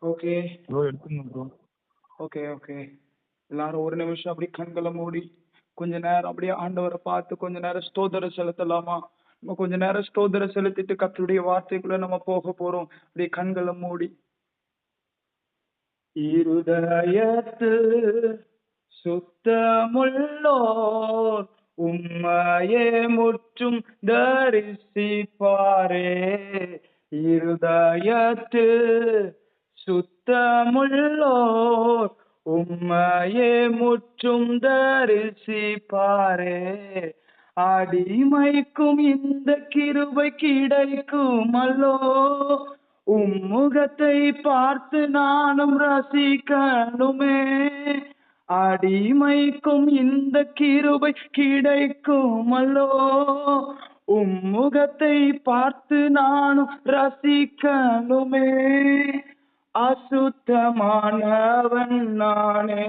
Okay bro எடுத்துங்க bro. Okay okay எல்லாரும் ஒரு நிமிஷம் அப்படி கண்களை மூடி கொஞ்ச நேரம் அப்படியே ஆண்டவரை பார்த்து கொஞ்ச நேரம் ஸ்தோத்திரம் செலுத்தலாமா? நம்ம கொஞ்ச நேரம் ஸ்தோத்திரம் செலுத்திட்டு கர்த்தருடைய வார்த்தைக்குள்ள நம்ம போக போறோம். அப்படியே கண்களை மூடி இருதயத்து சுத்தமுள்ளோர் உம்மையே முற்றும் தரிசிப்பாரே. இருதயத்து சுத்தமுள்ளோர் உம்மையே முற்றும் தரிசிப்பாரே. அடிமைக்கும் இந்த கிருபை கிடைக்கும் அல்லோ, உம்முகத்தை பார்த்து நானும் ரசிக்கணுமே. அடிமைக்கும் இந்த கிருபை கிடைக்கும் அல்லோ, உம்முகத்தை பார்த்து நானும் ரசிக்கணுமே. அசுத்தமானவன் நானே,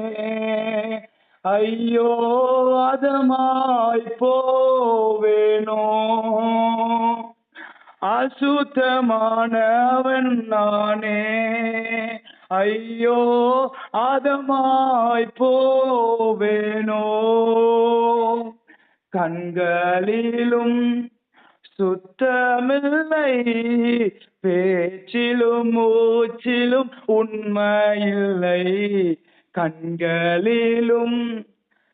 ஐயோ அதமாய் போவேனோ. அசுத்தமானவன் நானே, ஐயோ அதமாய் போவேனோ. கண்களிலும் சுத்தமில்லை, பேச்சிலும் மூச்சிலும் உண்மையில்லை. கண்களிலும்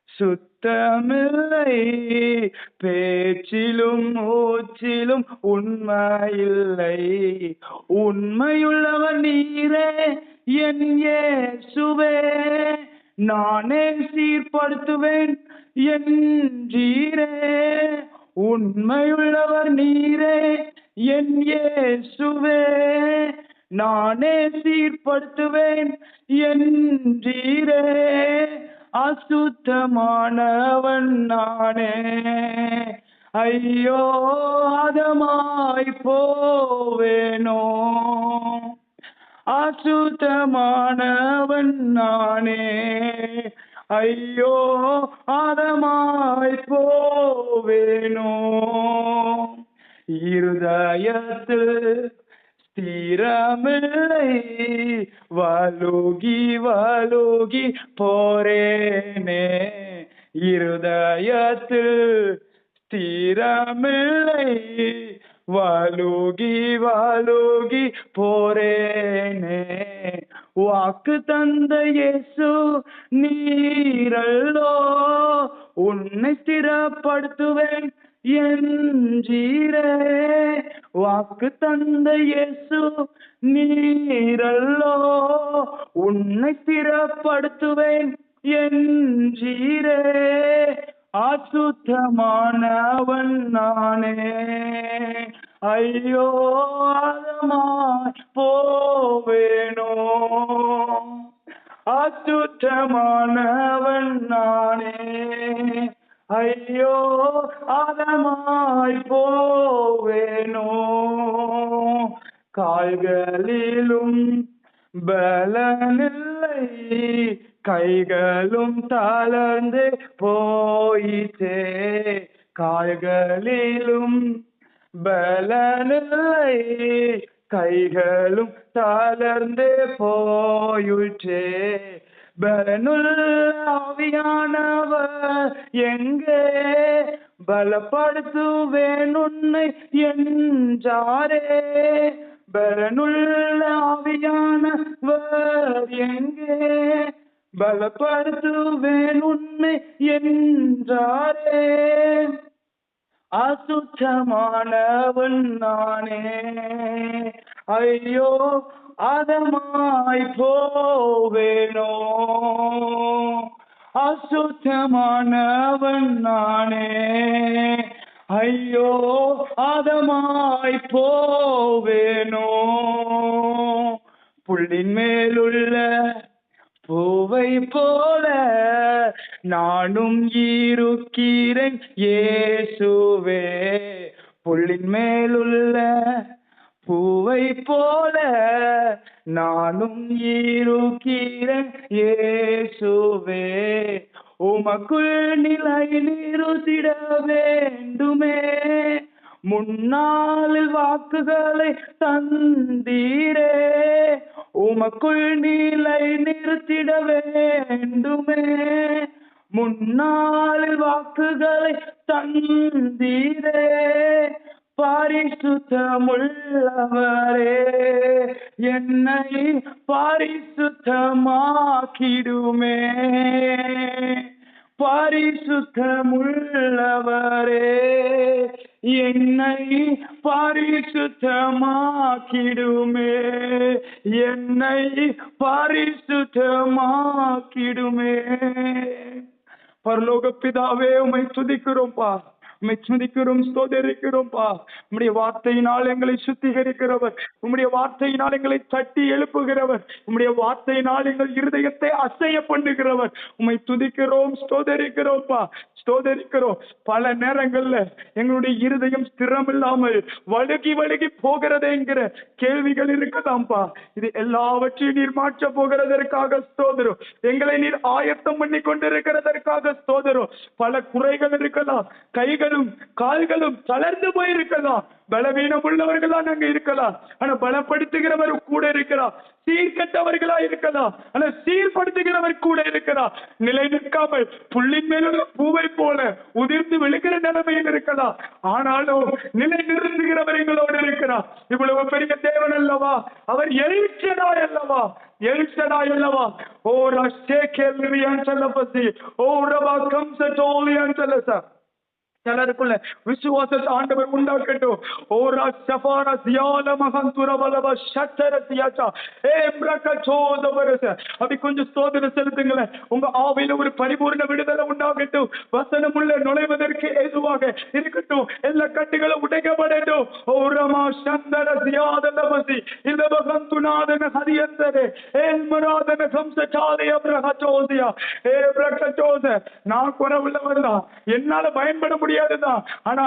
சுத்தமில்லை, பேச்சிலும் மூச்சிலும் உண்மையில்லை. உண்மையுள்ளவர் நீரே என் இயேசுவே, நானே சீர்படுத்துவேன் என்றீரே. உண்மையுள்ளவர் நீரே என் இயேசுவே, நானே சீர்படுத்துவேன் என்றீரே. அசுத்தமானவன் நானே, ஐயோ அதமாய் போவேனோ. அசுத்தமானவன் நானே, ஐயோ அதமாய் போவேனோ. இருதயத்தில் ஸ்திரமில்லை, வலுகி வலுகி போரேனே. இருதயத்தில் ஸ்திரமில்லை, வலுகி வலுகி போரேனே. வாக்கு தந்த இயேசு நீரல்லோ, உன்னை ஸ்திரப்படுத்துவேன் என்றீரே. வாக்கு தந்த இயேசு நீரல்லோ, உன்னை ஸ்திரப்படுத்துவேன் என்றீரே. அசுத்தமானவன் நானே, ஐயோ அதமாய் போவேனோ. அசுத்தமானவன் நானே, ஐயோ அதமாய் போவேனோ. கால்களிலும் பலனில்லை, கைகளும் தளர்ந்து போயிற்றே. கால்களிலும் பலனில்லை, கைகளும் தளர்ந்து போயுற்றே. பலனுள்ள ஆவியானவர் எங்கே, பலப்படுத்துவேன் உன்னை என்றாரே. பலனுள்ள ஆவியானவர் எங்கே, பலப்படுத்துவேன் உன்னை என்றாரே. அசுத்தமானவன் நானே, ஐயோ அதமாய் போவேனோ. அசுத்தமானவன் நானே, ஐயோ அதமாய் போவேனோ. புள்ளின் மேலுள்ள பூவை போல நானும் இருக்கிறேன் இயேசுவே. புள்ளின் மேலுள்ள பூவை போல நானும் இருக்கிறேன் இயேசுவே. உமக்குள் நிலை நிறுத்திட வேண்டுமே, முன்னாளில் வாக்குகளை தந்தீரே. உமக்குள் நீலை நிறுத்திட வேண்டுமே. முன்னாளில் வாக்குகளை தந்தீரே, பரிசுத்தமுள்ளவரே, என்னை பரிசுத்தமாக்கிடுமே. பரிசுத்தமுள்ளவரே, என்னை பரிசுத்தமாக்கிடுமே. என்னை பரிசுத்தமாக்கிடுமே. பரலோக பிதாவே, உம்மை துதிக்கிறோம்பா, உம்மை துதிக்கிறோம், ஸ்தோத்தரிக்கிறோம்பா. உம்முடைய வார்த்தையினால் எங்களை சுத்திகரிக்கிறவர், உம்முடைய வார்த்தையினால் எங்களை தட்டி எழுப்புகிறவர், உம்முடைய வார்த்தையினால் எங்கள் இருதயத்தை அசைய பண்ணுகிறவர். உம்மை துதிக்கிறோம், ஸ்தோத்தரிக்கிறோம்பா, ஸ்தோத்தரிக்கிறோம். பல நேரங்கள்ல எங்களுடைய இருதயம் ஸ்திரம் இல்லாமல் வழுகி வழுகி போகிறது என்கிற கேள்விகள் இருக்கலாம்பா. இது எல்லாவற்றையும் நீர் மாற்ற போகிறதற்காக ஸ்தோத்திரம். எங்களை நீர் ஆயத்தம் பண்ணி கொண்டிருக்கிறதற்காக ஸ்தோத்திரம். பல குறைகள் இருக்கலாம், கைகளும் கால்களும் தளர்ந்து போயிருக்கலாம், பலவீனம் உள்ளவர்களா நாங்க இருக்கலாம், ஆனா பலப்படுத்துகிறவர் கூட இருக்கிறார். சீர்கட்டவர்களா இருக்கலாம், ஆனா சீர்படுத்துகிறவர் கூட இருக்கிறார். நிலை நிற்காமல் புள்ளின் மேலுள்ள பூவை போல உதிர்ந்து விழுகிற நிலைமையில் இருக்கலாம், ஆனாலும் நிலை நிறுத்துகிறவர் எங்களோடு இருக்கிறார். இவ்வளவு பெரிய தேவன் அல்லவா, அவர் எல்ஷடாய் அல்லவா, எல்ஷடாய் அல்லவா. ஓ ரஷ்டே கேள்வியான் சொல்லப்பசி, ஓ ரபா கம்சட்டோலியான் சொல்லசா. சிலருக்குள்ள விசுவாசத்தை ஆண்டவர் உண்டாக்கட்டும். ஓரா சஃபாரா சியால மகந்துர பலவ ஷட்டர சியாச்சா ஏம்ரக சோதவரச. அப்படி கொஞ்சம் ஸ்தோத்திரம் செலுத்துங்களேன். உங்க ஆவியில ஒரு பரிபூர்ண விடுதலை உண்டாகட்டும். வசனம் உள்ள நுழைவதற்கு ஏதுவாக இருக்கட்டும். எல்லா கட்டுகளும் உடைக்கப்படட்டும். ஓரமா சந்தர சியாத லபசி இந்த மகந்துநாதன ஹரியந்தரே ஏல்மராதன கம்சச்சாலே அப்ரக சோதியா ஏப்ரக சோத. நான் குறவுள்ளவர் தான், என்னால பயன்பட முடியாதுதான், ஆனா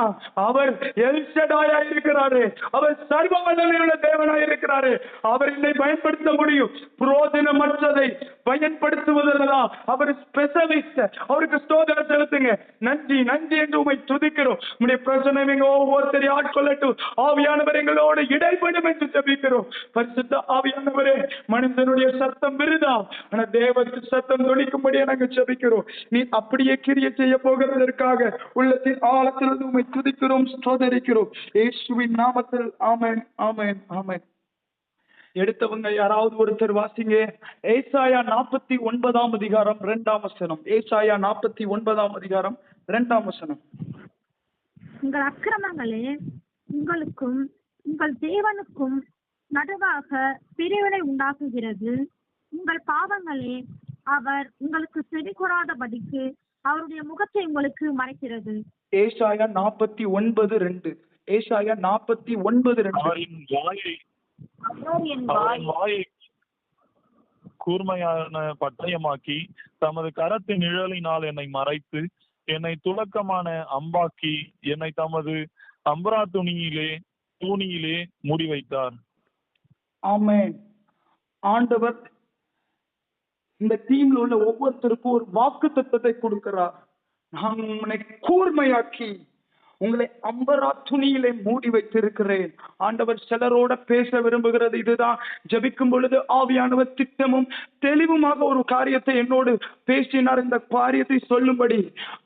அவர் எல்ஷடாயா இருக்கிறாரு, அவர் சர்வ வல்லமையுள்ள தேவனாய் இருக்கிறாரு. அவர் என்னை பயன்படுத்த முடியும். புரோஜனமற்றதை பயன்படுத்துவதெல்லாம் அவர் ஸ்பெஷலிஸ்ட். அவருக்கு ஸ்தோத்திரம் செலுத்துங்க. நன்றி நன்றி என்று உம்மை துதிக்கிறோம். உம்முடைய பிரசன்னம் எங்க ஒவ்வொருத்தரையும் ஆட்கொள்ளட்டும். ஆவியானவர் எங்களோடு இடைப்படும் என்று ஜெபிக்கிறோம். பரிசுத்த ஆவியானவரே, மனிதனுடைய சத்தம் விருதா, ஆனா தேவனுடைய சத்தம் துணிக்கும்படி நாங்கள் ஜெபிக்கிறோம். நீ அப்படியே கிரியை செய்ய போகிறதற்காக உள்ளத்தின் ஆழத்திலிருந்து உம்மை துதிக்கிறோம், ஸ்தோத்தரிக்கிறோம். இயேசுவின் நாமத்தில் ஆமென், ஆமென், ஆமென். எடுத்தவங்க யாராவது ஒருத்தர் வாசிங்க. ஏசாயா 49 அதிகாரம் 2 வசனம். ஏசாயா 49 அதிகாரம் 2 வசனம். உங்கள் அக்கிரமங்களே உங்களுக்கும் உங்கள் தேவனுக்கும் நடுவாக பிரிவினை உண்டாக்குகிறது. உங்கள் பாவங்களே அவர் உங்களுக்கு செவி கொடாதபடிக்கு அவருடைய முகத்தை உங்களுக்கு மறைக்கிறது. ஏசாயா 49:2. ஏசாயா 49:2. வாயை கூர்மையான பட்டயமாக்கி தமது கரத்தின் நிழலினால் என்னை மறைத்து என்னை துலக்கமான அம்பாக்கி என்னை தமது அம்பரா தூணியிலே மூடி வைத்தார். ஆமென். ஆண்டவர் இந்த டீம்ல உள்ள ஒவ்வொருத்தருக்கும் ஒரு வாக்கு தத்தத்தை கொடுக்கிறார். நான் உன்னை கூர்மையாக்கி உங்களை அம்பரா துணியிலே மூடி வைத்திருக்கிறேன். ஆண்டவர் சிலரோட பேச விரும்புகிறது இதுதான். ஜெபிக்கும் பொழுது ஆவியானவர் திட்டமும் தெளிவுமாக ஒரு காரியத்தை என்னோடு பேசினார். இந்த காரியத்தை சொல்லும்படி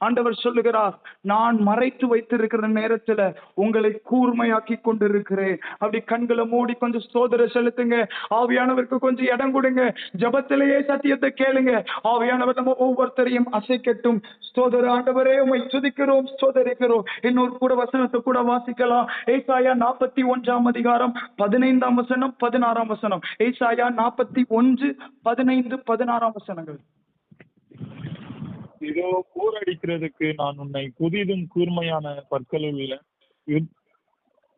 ஆண்டவர் சொல்லுகிறார், நான் மறைத்து வைத்திருக்கிற நேரத்துல உங்களை கூர்மையாக்கி கொண்டிருக்கிறேன். அப்படி கண்களை மூடி கொஞ்சம் ஸ்தோத்திரம் செலுத்துங்க. ஆவியானவருக்கு கொஞ்சம் இடம் கொடுங்க. ஜெபத்திலேயே சத்தியத்தை கேளுங்க. ஆவியானவர் நம்ம ஒவ்வொருத்தரையும் அசைக்கட்டும். ஸ்தோத்திர ஆண்டவரே, உம்மை துதிக்கிறோம், ஸ்தோத்தரிக்கிறோம். இன்னொரு கூட வசனத்தை கூட வாசிக்கலாம். ஏசாயா 41 அதிகாரம் 15 வசனம் 16 வசனம். ஏசாயா 41, 15, 16 வசனங்கள். இதோ கூரடிக்கிறதுக்கு நான் உன்னை புதிதும் கூர்மையான பற்களுள்ள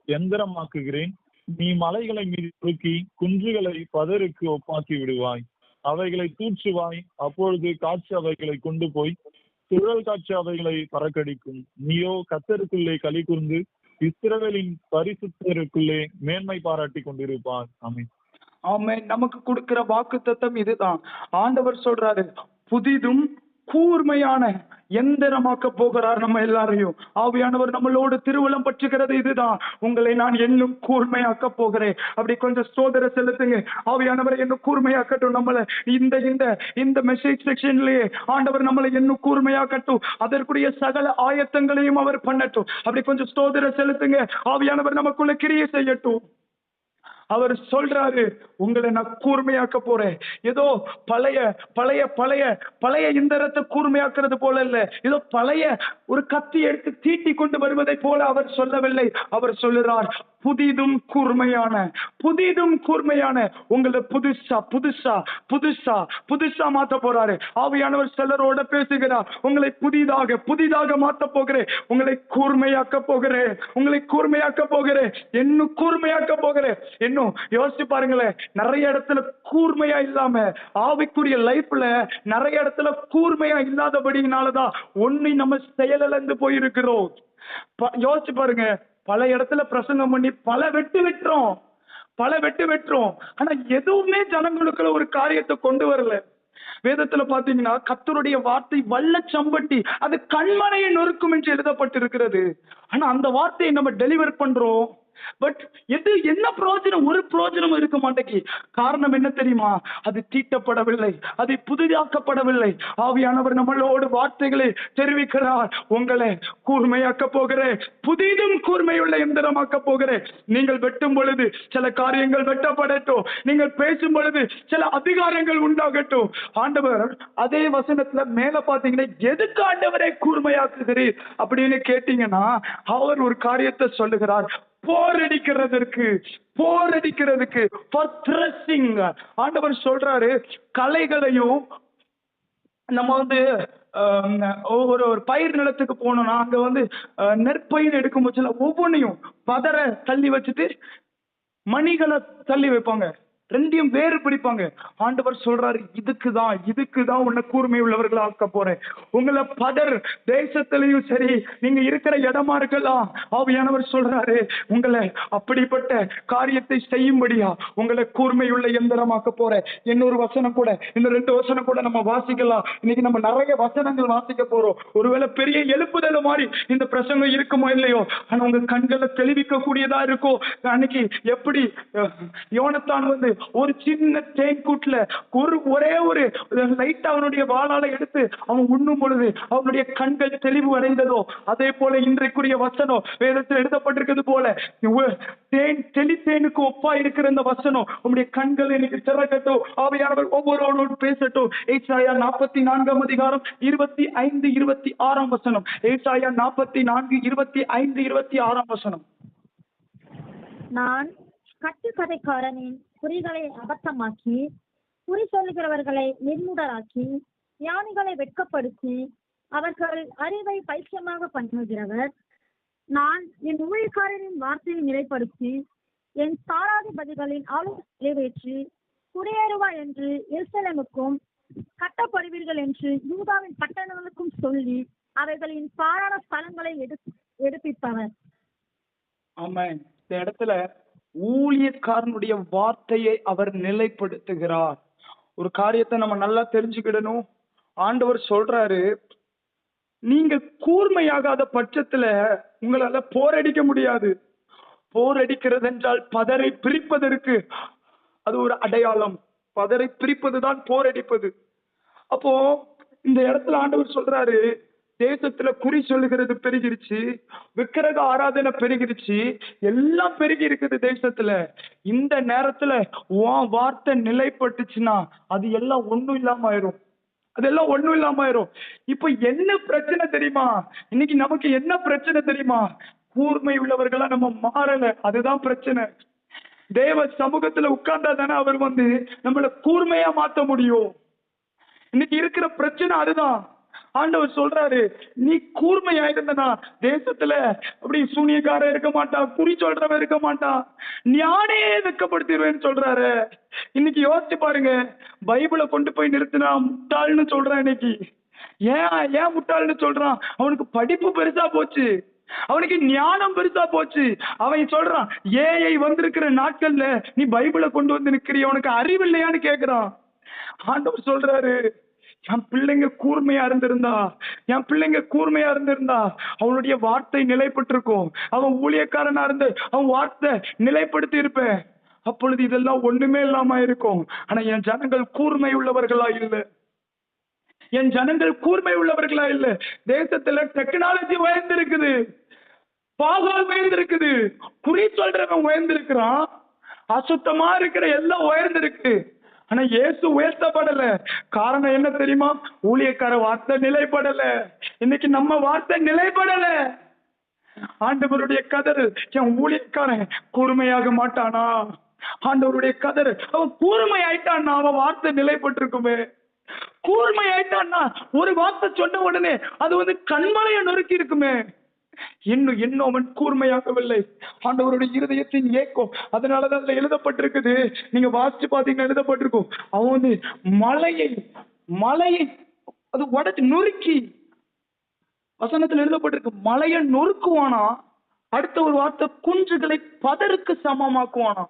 எந்திரமாக்குகிறேன். நீ மலைகளை மீது தூக்கி குன்றுகளை பதருக்கு ஒப்பாக்கி விடுவாய். அவைகளை தூற்றுவாய். அப்பொழுது காற்று அவைகளை கொண்டு போய் சுழல் காற்று அவைகளை பறக்கடிக்கும். நீயோ கர்த்தருக்குள்ளே களி கூர்ந்து இஸ்ரவேலின் பரிசுத்தருக்குள்ளே மேன்மை பாராட்டி கொண்டிருப்பார். ஆமென். ஆமென். நமக்கு கொடுக்கிற வாக்குத்தத்தம் இதுதான். ஆண்டவர் சொல்றாரு, புதிதும் கூர்மையான எந்திரமாக்க போகிறார் நம்ம எல்லாரையும். ஆவியானவர் நம்மளோடு திருவுளம் பற்றுகிறது இதுதான், உங்களை நான் இன்னும் கூர்மையாக்க போகிறேன். அப்படி கொஞ்சம் ஸ்தோத்திர செலுத்துங்க. ஆவியானவர் இன்னும் கூர்மையாக்கட்டும் நம்மளை. இந்த இந்த இந்த மெசேஜ் செக்ஷன்லயே ஆண்டவர் நம்மளை இன்னும் கூர்மையாக்கட்டும். அதற்குரிய சகல ஆயத்தங்களையும் அவர் பண்ணட்டும். அப்படி கொஞ்சம் ஸ்தோத்திர செலுத்துங்க. ஆவியானவர் நமக்குள்ள கிரியை செய்யட்டும். அவர் சொல்றாரு, உங்களை நான் கூர்மையாக்க போறேன். ஏதோ பழைய பழைய பழைய பழைய இந்தரத்தை கூர்மையாக்குறது போல இல்ல, ஏதோ பழைய ஒரு கத்தி எடுத்து தீட்டி கொண்டு வருவதை போல அவர் சொல்லவில்லை. அவர் சொல்லுறார், புதிதும் கூர்மையான, புதிதும் கூர்மையான உங்களை புதுசா புதுசா புதுசா புதுசா மாத்த போறாரு. ஆவியானவர் சிலரோட பேசுகிறார். உங்களை புதிதாக புதிதாக மாத்த போகிறேன், உங்களை கூர்மையாக்க போகிறேன், உங்களை கூர்மையாக்க போகிறேன், இன்னும் கூர்மையாக்க போகிறேன். இன்னும் யோசிச்சு பாருங்களேன், நிறைய இடத்துல கூர்மையா இல்லாம ஆவிக்குரிய லைஃப்ல நிறைய இடத்துல கூர்மையா இல்லாதபடினாலதான் ஒண்ணு நம்ம செயலிழந்து போயிருக்கிறோம். யோசிச்சு பாருங்க, பல இடத்துல பிரசங்கம் பண்ணி பல வெட்டு வெட்டுறோம், ஆனா எதுவுமே ஜனங்களுக்குள்ள ஒரு காரியத்தை கொண்டு வரல. வேதத்துல பாத்தீங்கன்னா கர்த்தருடைய வார்த்தை வல்ல சம்பட்டி, அது கண்மனையை நொறுக்கும் என்று எழுதப்பட்டிருக்கிறது. ஆனா அந்த வார்த்தையை நம்ம டெலிவர் பண்றோம், பட் எது என்ன பிரயோஜனம்? ஒரு பிரயோஜனம் இருக்க மாட்டேங்கி. காரணம் என்ன தெரியுமா? அது தீட்டப்படவில்லை, அது புதிதாக்கப்படவில்லை. ஆவியானவர் நம்மளோடு வார்த்தைகளை தெரிவிக்கிறார். உங்களை கூர்மையாக்க போகிறேன், புதிதும் கூர்மையுள்ள எந்திரமாக்க போகிறேன். நீங்கள் வெட்டும் பொழுது சில காரியங்கள் வெட்டப்படட்டும், நீங்கள் பேசும் பொழுது சில அதிகாரங்கள் உண்டாகட்டும். ஆண்டவர் அதே வசனத்துல மேல பாத்தீங்கன்னா, எதுக்கு ஆண்டவரை கூர்மையாக்குகிறீர் அப்படின்னு கேட்டீங்கன்னா, அவர் ஒரு காரியத்தை சொல்லுகிறார், போரடிக்கிறதுக்கு for threshing. ஆண்டவர் சொல்றாரு, கலைகளையும் நம்ம வந்து ஒரு பயிர் நிலத்துக்கு போனோம்னா அங்க நெற்பயிர் எடுக்கும் போச்சுல ஒவ்வொன்னையும் பதற தள்ளி வச்சுட்டு மணிகளை தள்ளி வைப்பாங்க, ரெண்டையும் வேறு பிடிப்பாங்க. ஆண்டவர் சொல்றாரு, இதுக்குதான் உன்னை கூர்மை உள்ளவர்களா ஆக்க போறேன். உங்களை பதர் தேசத்திலையும் சரி, நீங்க இருக்கிற இடமா இருக்கலாம், ஆவியானவர் சொல்றாரு, உங்களை அப்படிப்பட்ட காரியத்தை செய்யும்படியா உங்களை கூர்மை உள்ள எந்திரமாக்க போறேன். இன்னொரு வசனம் கூட, இன்னும் 2 வசனம் கூட நம்ம வாசிக்கலாம். இன்னைக்கு நம்ம நிறைய வசனங்கள் வாசிக்க போறோம். ஒருவேளை பெரிய எழுப்புதல் மாதிரி இந்த பிரசங்கம் இருக்குமோ இல்லையோ, ஆனா உங்க கண்களை தெளிவிக்க கூடியதா இருக்கும். அன்னைக்கு எப்படி யோனத்தான் ஒரு சின்ன தேன்கூட்டுல ஒரே ஒரு லைட் அவனுடைய வாளால எடுத்து அவன் உண்ணும் பொழுது அவனுடைய கண்கள் தெளிவு அடைந்ததோ, அதே போல இன்றைக்குரிய வசனம் வேதத்தில் எழுதப்பட்டிருக்கிறது போல தெளித்தேனுக்கு ஒப்பா இருக்கிற இந்த வசனம் உங்களுடைய கண்கள் எனக்கு திறக்கட்டும். ஆவியானவர் ஒவ்வொருவரோடு பேசட்டும். ஏசாயா 44 அதிகாரம் 25, 26 வசனம். ஏசாயா 44, 25, 26 வசனம். நான் கட்டுக்கதைக்காரனின் குறிகளை அபத்தமாக்கி, குறி சொல்லுகிறவர்களை நிர்மூடராக்கி, ஞானிகளை வெட்கப்படுத்தி, அவர்கள் அறிவை பைத்தியமாக பண்ணுகிறவர். நான் என் ஊழியக்காரரின் வார்த்தையை நிலைப்படுத்தி, என் ஸ்தானாதிபதிகளின் ஆலோசனை நிறைவேற்றி, குடியேறுவா என்று எருசலேமுக்கும் கட்டப்படுவீர்கள் என்று யூதாவின் பட்டணங்களுக்கும் சொல்லி அவைகளின் பாராள ஸ்தலங்களை எடுப்பிப்பவர். ஆமென். இந்த இடத்துல ஊழியக்காரனுடைய வார்த்தையை அவர் நிலைப்படுத்துகிறார். ஒரு காரியத்தை நம்ம நல்லா தெரிஞ்சுக்கிடணும். ஆண்டவர் சொல்றாரு, நீங்க கூர்மையாகாத பட்சத்துல உங்களால போரடிக்க முடியாது. போரடிக்கிறது என்றால் பதரை பிரிப்பதற்கு அது ஒரு அடையாளம். பதரை பிரிப்பதுதான் போரடிப்பது. அப்போ இந்த இடத்துல ஆண்டவர் சொல்றாரு, தேசத்துல குறி சொல்லுகிறது பெருகிருச்சு, விக்கிரக ஆராதனை பெருகிருச்சு, எல்லாம் பெருகி இருக்குது தேசத்துல. இந்த நேரத்துல உன் வார்த்தை நிலைப்பட்டுச்சுன்னா அது எல்லாம் ஒண்ணும் இல்லாம ஆயிரும், அதெல்லாம் ஒண்ணும் இல்லாம ஆயிரும். இப்ப என்ன பிரச்சனை தெரியுமா? இன்னைக்கு நமக்கு என்ன பிரச்சனை தெரியுமா? கூர்மை உள்ளவர்களா நம்ம மாறல, அதுதான் பிரச்சனை. தேவ சமூகத்துல உட்கார்ந்தா தானே அவர் நம்மள கூர்மையா மாத்த முடியும். இன்னைக்கு இருக்கிற பிரச்சனை அதுதான். ஆண்டவர் சொல்றாரு, நீ கூர்மையா இருந்தனா தேசத்துல அப்படி சூனியக்காரன் இருக்க மாட்டான், குறி சொல்றவன் இருக்க மாட்டான், ஞானே வெட்கப்படுத்திடுவேன்னு சொல்றாரு. இன்னைக்கு யோசிச்சு பாருங்க, பைபிளை கொண்டு போய் நிறுத்தினா முட்டாள்னு சொல்றான். இன்னைக்கு ஏன் முட்டாள்னு சொல்றான்? அவனுக்கு படிப்பு பெருசா போச்சு, அவனுக்கு ஞானம் பெருசா போச்சு. அவன் சொல்றான், ஏஐ வந்திருக்கிற நாட்கள்ல நீ பைபிளை கொண்டு நிற்கிறிய, உனக்கு அறிவு இல்லையான்னு கேக்குறான். ஆண்டவர் சொல்றாரு, என் பிள்ளைங்க கூர்மையா இருந்திருந்தா, அவனுடைய வார்த்தை நிலைப்பட்டிருக்கும். அவன் ஊழியக்காரனா இருந்து அவன் வார்த்தை நிலைப்படுத்தி இருப்பேன். அப்பொழுது இதெல்லாம் ஒண்ணுமே இல்லாம இருக்கும். ஆனா என் ஜனங்கள் கூர்மை உள்ளவர்களா இல்லை. தேசத்துல டெக்னாலஜி உயர்ந்திருக்குது, பாகால் உயர்ந்திருக்குது, குறி சொல்றவன் உயர்ந்திருக்கிறான், அசுத்தமா இருக்கிற எல்லாம் உயர்ந்திருக்கு. ஆனா இயேசு உயர்த்தப்படல. காரணம் என்ன தெரியுமா? ஊழியக்கார வார்த்தை நிலைப்படல. இன்னைக்கு நம்ம வார்த்தை நிலைப்படல. ஆண்டவருடைய கதறு, என் ஊழியக்காரன் கூர்மையாக மாட்டானா? ஆண்டவருடைய கதறு, அவன் கூர்மை ஆயிட்டான்னா அவன் வார்த்தை நிலைப்பட்டிருக்குமே. கூர்மை ஆயிட்டான்னா ஒரு வார்த்தை சொன்ன உடனே அது கண்மலையை நொறுக்கி இருக்குமே. இன்னும் அவன் கூர்மையாகவில்லை. ஆண்டவருடைய இருதயத்தின் ஏக்கம். அதனாலதான் அதுல எழுதப்பட்டிருக்குது. நீங்க வாசிச்சு பாத்தீங்கன்னா எழுதப்பட்டிருக்கும். அவன் மலையை அது உடைச்சு நொறுக்கி, வசனத்தில் எழுதப்பட்டிருக்கு, மலையை நொறுக்குவானா. அடுத்த ஒரு வார்த்தை, குன்றுகளை பதருக்கு சமமாக்குவானா.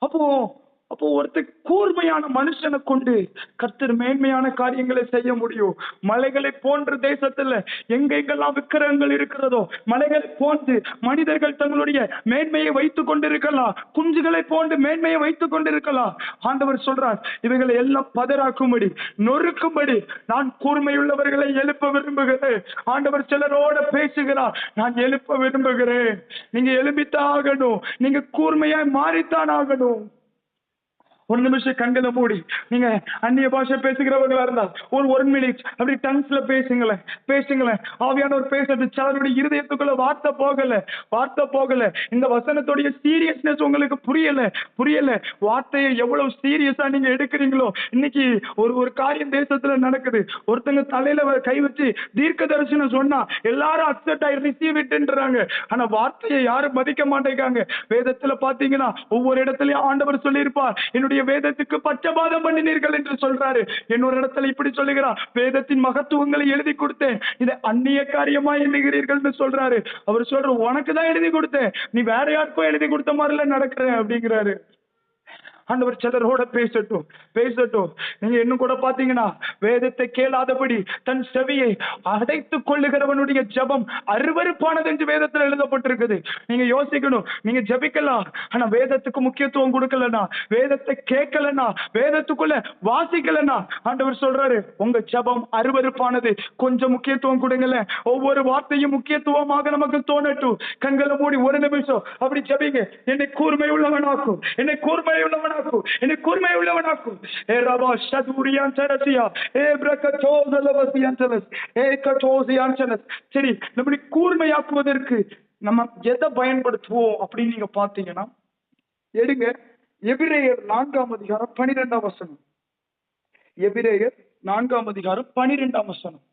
அப்போ ஒருத்தர் கூர்மையான மனுஷனை கொண்டு கர்த்தர் மேன்மையான காரியங்களை செய்ய முடியும். மலைகளை போன்ற தேசத்துல எங்கெங்கெல்லாம் விக்கிரகங்கள் இருக்கிறதோ, மலைகளை போன்று மனிதர்கள் தங்களுடைய மேன்மையை வைத்துக் கொண்டிருக்கலாம், குஞ்சுகளை போன்று மேன்மையை வைத்துக் கொண்டிருக்கலாம். ஆண்டவர் சொல்றார், இவைகளை எல்லாம் பதறாக்கும்படி, நொறுக்கும்படி நான் கூர்மையுள்ளவர்களை எழுப்ப விரும்புகிறேன். ஆண்டவர் சிலரோட பேசுகிறார், நான் எழுப்ப விரும்புகிறேன். நீங்க எழுப்பித்தான் ஆகணும். நீங்க கூர்மையாய் மாறித்தான் ஆகணும். ஒரு நிமிஷம் கண்களை மூடி நீங்க அந்நிய பாஷை பேசுகிறவங்களா இருந்தா ஒரு மினிட் அப்படி டங்ஸ்ல பேசுங்களேன். ஆவியானவர் பேசுறது சிலருடைய இருதயத்துக்குள்ள வார்த்தை போகல. இந்த வசனத்துடைய சீரியஸ்னஸ் உங்களுக்கு புரியல. வார்த்தையை எவ்வளவு சீரியஸா நீங்க எடுக்கிறீங்களோ. இன்னைக்கு ஒரு காரியம் தேசத்துல நடக்குது. ஒருத்தங்க தலையில கை வச்சு தீர்க்க தரிசனம் சொன்னா எல்லாரும் அக்செப்ட் ஆகி ரிசீவ் இட்ன்றாங்க. ஆனா வார்த்தையை யாரும் மதிக்க மாட்டேங்காங்க. வேதத்துல பாத்தீங்கன்னா ஒவ்வொரு இடத்துலயும் ஆண்டவர் சொல்லியிருப்பார், என்னுடைய வேதத்துக்கு பட்சபாதம் பண்ணினீர்கள் என்று சொல்றாரு. இன்னொரு இடத்துல இப்படி சொல்லுகிறார், வேதத்தின் மகத்துவங்களை எழுதி கொடுத்தேன், இதை அந்நிய காரியமா எண்ணுகிறீர்கள் என்று சொல்றாரு. அவர் சொல்ற, உனக்கு தான் எழுதி கொடுத்தேன், நீ வேற யாருக்கும் எழுதி கொடுத்த மாதிரில நடக்கிற அப்படிங்கிறாரு. ஆண்டவர் சிலரோட பேசட்டும். நீங்க இன்னும் கூட பாத்தீங்கன்னா, வேதத்தை கேளாதபடி தன் செவியை அடைத்துக் கொள்ளுகிறவனுடைய ஜெபம் அருவருப்பானது என்று வேதத்தில் எழுதப்பட்டிருக்குது. நீங்க யோசிக்கணும், நீங்க ஜெபிக்கலாம், ஆனா வேதத்துக்கு முக்கியத்துவம் கொடுக்கலனா, வேதத்தை கேட்கலனா, வேதத்துக்குள்ள வாசிக்கலனா, ஆண்டவர் சொல்றாரு, உங்க ஜெபம் அருவருப்பானது. கொஞ்சம் முக்கியத்துவம் கொடுங்கல. ஒவ்வொரு வார்த்தையும் முக்கியத்துவமாக நமக்கு தோணட்டும். கண்களை மூடி ஒரு நிமிஷம் அப்படி ஜெபிங்க. என்னை கூர்மை உள்ளவனாக்கும், என்னை கூர்மை உள்ளவனாக்கும். சரி, நம்மளை கூர்மையாக்குவதற்கு நம்ம எதை பயன்படுத்துவோம் அப்படின்னு நீங்க பாத்தீங்கன்னா, எடுங்க எபிரேயர் 4ஆம் அதிகாரம் 12ஆம் வசனம். எபிரேயர் 4ஆம் அதிகாரம் 12ஆம் வசனம்.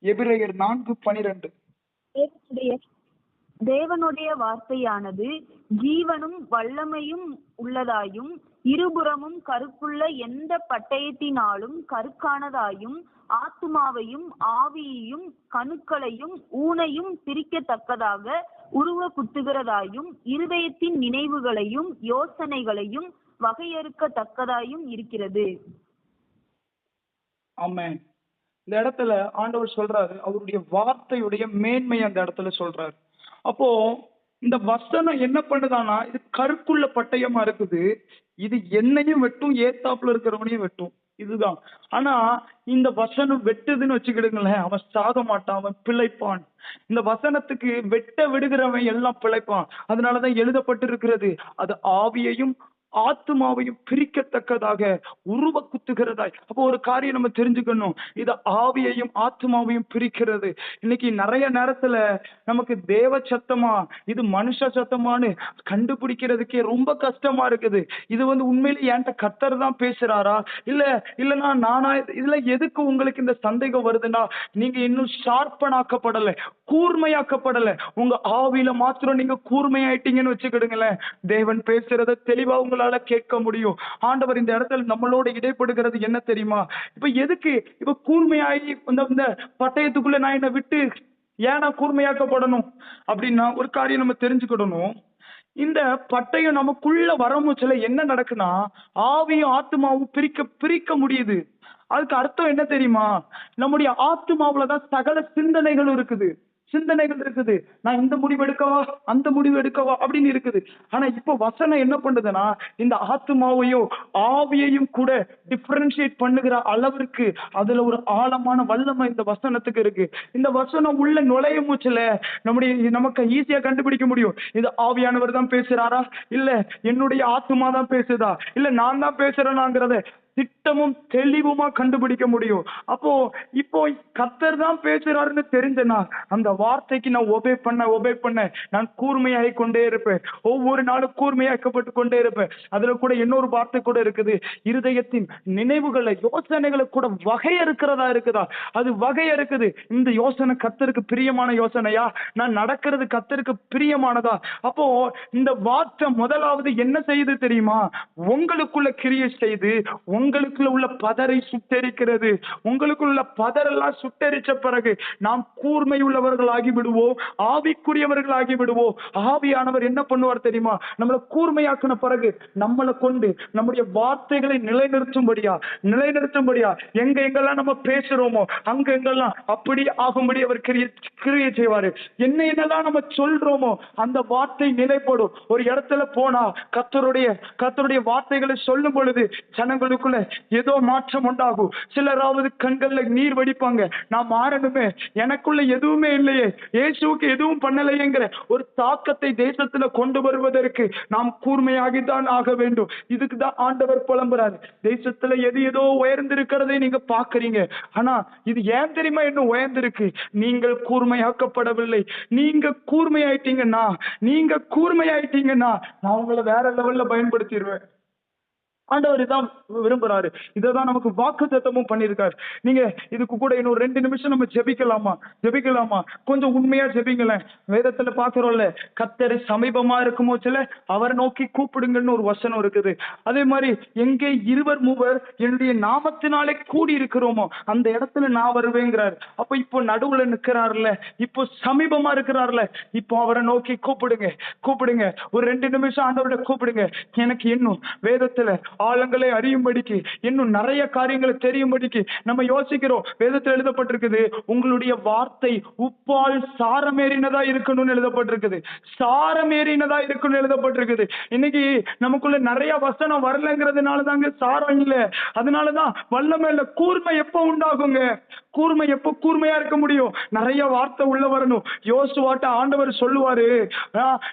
எபிரேயர் 4:12. தேவனுடைய வார்த்தையானது ஜீவனும் வல்லமையும் உள்ளதாயும் இருபுறமும் கருப்புள்ள எந்த பட்டயத்தினாலும் கருக்கானதாயும் ஆத்துமாவையும் ஆவியையும் கணுக்களையும் ஊனையும் பிரிக்கத்தக்கதாக உருவ குத்துகிறதாயும் இருதயத்தின் நினைவுகளையும் யோசனைகளையும் வகையறுக்கத்தக்கதாயும் இருக்கிறது. ஆமென். இந்த இடத்துல ஆண்டவர் சொல்றாரு, அவருடைய வார்த்தையுடைய மேன்மை அந்த இடத்துல சொல்றாரு. அப்போ இந்த வசனம் என்ன பண்ணுதானா, இது கருக்குள்ள பட்டயமா இருக்குது. இது என்னையும் வெட்டும், ஏத்தாப்புல இருக்கிறவனையும் வெட்டும். இதுதான். ஆனா இந்த வசனம் வெட்டுதுன்னு வச்சுக்கிடுங்களேன், அவன் சாக மாட்டான், அவன் பிழைப்பான். இந்த வசனத்துக்கு வெட்ட விடுகிறவன் எல்லாம் பிழைப்பான். அதனாலதான் எழுதப்பட்டிருக்கிறது, அது ஆவியையும் ஆத்மாவையும் பிரிக்கத்தக்கதாக உருவ குத்துகிறதாய். அப்போ ஒரு காரியம் நம்ம தெரிஞ்சுக்கணும், இது ஆவியையும் ஆத்மாவையும் பிரிக்கிறது. இன்னைக்கு நிறைய நேரத்துல நமக்கு தேவ சத்தமா இது மனுஷ சத்தமானு கண்டுபிடிக்கிறதுக்கே ரொம்ப கஷ்டமா இருக்குது. இது உண்மையிலே என்கிட்ட கர்த்தர் தான் பேசுறாரா இல்லைன்னா நானா? இதுல எதுக்கு உங்களுக்கு இந்த சந்தேகம் வருதுன்னா, நீங்க இன்னும் ஷார்ப்பனாக்கப்படல, கூர்மையாக்கப்படல. உங்க ஆவியில மாத்திரம் நீங்க கூர்மையாயிட்டீங்கன்னு வச்சுக்கிடுங்களேன், தேவன் பேசுறத தெளிவா உங்களால கேட்க முடியும். ஆண்டவர் இந்த இடத்துல நம்மளோட இடைப்படுகிறது என்ன தெரியுமா? இப்ப எதுக்கு இப்ப கூர்மையாகி இந்த பட்டயத்துக்குள்ள நான் என்ன விட்டு ஏன்னா கூர்மையாக்கப்படணும் அப்படின்னா, ஒரு காரியம் நம்ம தெரிஞ்சுக்கிடணும். இந்த பட்டயம் நமக்குள்ள வரமுச்சுல என்ன நடக்குன்னா, ஆவியும் ஆத்துமாவும் பிரிக்க பிரிக்க முடியுது. அதுக்கு அர்த்தம் என்ன தெரியுமா? நம்முடைய ஆத்துமாவுலதான் சகல சிந்தனைகளும் இருக்குது. சிந்தனைகள் இருக்குது. நான் இந்த முடிவு எடுக்கவா, அந்த முடிவு எடுக்கவா அப்படின்னு இருக்குது. ஆனா இப்ப வசனம் என்ன பண்ணுதுன்னா, இந்த ஆத்துமாவையும் ஆவியையும் கூட டிஃபரன்ஷியேட் பண்ணுகிற அளவிற்கு அதுல ஒரு ஆழமான வல்லமை இந்த வசனத்துக்கு இருக்கு. இந்த வசனம் உள்ள நுழைய மூச்சுல நமக்கு ஈஸியா கண்டுபிடிக்க முடியும். இது ஆவியானவர் தான் பேசுறாரா, இல்ல என்னுடைய ஆத்துமா தான் பேசுதா, இல்ல நான் தான் பேசுறேனாங்கிறத திட்டமும் தெளிவுமா கண்டுபிடிக்க முடியும். அப்போ இப்போ கர்த்தர் தான் பேசுறாருன்னு தெரிஞ்சனா அந்த வார்த்தைக்கு நான் ஒபே பண்ண நான் கூர்மையாகி கொண்டே இருப்பேன். ஒவ்வொரு நாளும் கூர்மையாக்கப்பட்டு கொண்டே இருப்பேன். அதுல கூட இன்னொரு வார்த்தை கூட இருக்குது, இருதயத்தின் நினைவுகளை யோசனைகளை கூட வகையறுக்கிறதா இருக்குதா, அது வகையறுக்குது. இந்த யோசனை கர்த்தருக்கு பிரியமான யோசனையா, நான் நடக்கிறது கர்த்தருக்கு பிரியமானதா? அப்போ இந்த வார்த்தை முதலாவது என்ன செய்யுது தெரியுமா? உங்களுக்குள்ள கிரியை செய்து உங்களுக்குள்ள உள்ள பதரை சுட்டெரிக்கிறது. உங்களுக்குள்ள பதரெல்லாம் சுட்டெரிச்ச பிறகு நாம் கூர்மை உள்ளவர்களாகி விடுவோம், ஆவிக்குரியவர்களாகி விடுவோம். ஆவியானவர் என்ன பண்ணுவார் தெரியுமா? நம்மளை கூர்மையாக்கின பிறகு நம்மளை கொண்டு நம்முடைய வார்த்தைகளை நிலைநிறுத்தும்படியா எங்கெல்லாம் நம்ம பேசுறோமோ அங்க எங்கெல்லாம் அப்படி ஆகும்படி அவர் கிரியை செய்வாரு. என்னெல்லாம் நம்ம சொல்றோமோ அந்த வார்த்தை நிலைப்படும். ஒரு இடத்துல போனா கர்த்தருடைய வார்த்தைகளை சொல்லும் பொழுது ஜனங்களுக்குள்ள ஏதோ மாற்றம் உண்டாகும். சிலராவது கண்கள்ல நீர் வடிப்பாங்க, நான் மாறணுமே, எனக்குள்ள எதுவுமே இல்லையே, இயேசுவுக்கு எதுவும் பண்ணலையேங்கிற ஒரு தாக்கத்தை தேசத்துல கொண்டு வருவதற்கு நாம் கூர்மையாகித்தான் ஆக வேண்டும். இதுக்குதான் ஆண்டவர் புலம்புறாரு. தேசத்துல எது உயர்ந்திருக்கிறதை நீங்க பாக்குறீங்க, ஆனா இது ஏன் தெரியுமா இன்னும் உயர்ந்திருக்கு? நீங்கள் கூர்மையாக்கப்படவில்லை. நீங்க கூர்மையாயிட்டீங்கன்னா நான் உங்களை வேற லெவல்ல பயன்படுத்திடுவேன். ஆண்டவர் இதான் விரும்புறாரு. இதான் நமக்கு வாக்குத்தத்தமும் பண்ணிருக்காரு. நீங்க இதுக்கு கூட இன்னும் 2 நிமிஷம் நம்ம ஜெபிக்கலாமா? கொஞ்சம் உண்மையா ஜெபிங்களேன். வேதத்துல பாக்குறோம்ல, கர்த்தர் சமீபமா இருக்குமோ சில அவரை நோக்கி கூப்பிடுங்கன்னு ஒரு வசனம் இருக்குது. அதே மாதிரி எங்கே 2-3 என்னுடைய நாமத்தினாலே கூடி இருக்கிறோமோ அந்த இடத்துல நான் வருவேங்கிறாரு. அப்ப இப்போ நடுவுல நிக்கிறாருல, இப்போ சமீபமா இருக்கிறாருல, இப்போ அவரை நோக்கி கூப்பிடுங்க. ஒரு 2 நிமிஷம் ஆண்டவரை கூப்பிடுங்க. எனக்கு இன்னும் வேதத்துல ஆழங்களை அறியும்படிக்கு, இன்னும் நிறைய காரியங்களை தெரியும்படிக்கு நம்ம யோசிக்கிறோம். வேதத்தில் எழுதப்பட்டிருக்குது, உங்களுடைய வார்த்தை உப்பால் சாரமேறினதா இருக்கணும்னு எழுதப்பட்டிருக்குது. இன்னைக்கு நமக்குள்ள நிறைய வசனம் வரலங்கிறதுனால தாங்க சாரம் இல்லை. அதனாலதான் வல்லமை இல்ல. கூர்மை எப்ப உண்டாகுங்க? கூர்மை எப்ப கூர்மையா இருக்க முடியும்? நிறைய வார்த்தை உள்ள வரணும். யோசுவாட்ட ஆண்டவர் சொல்லுவாரு,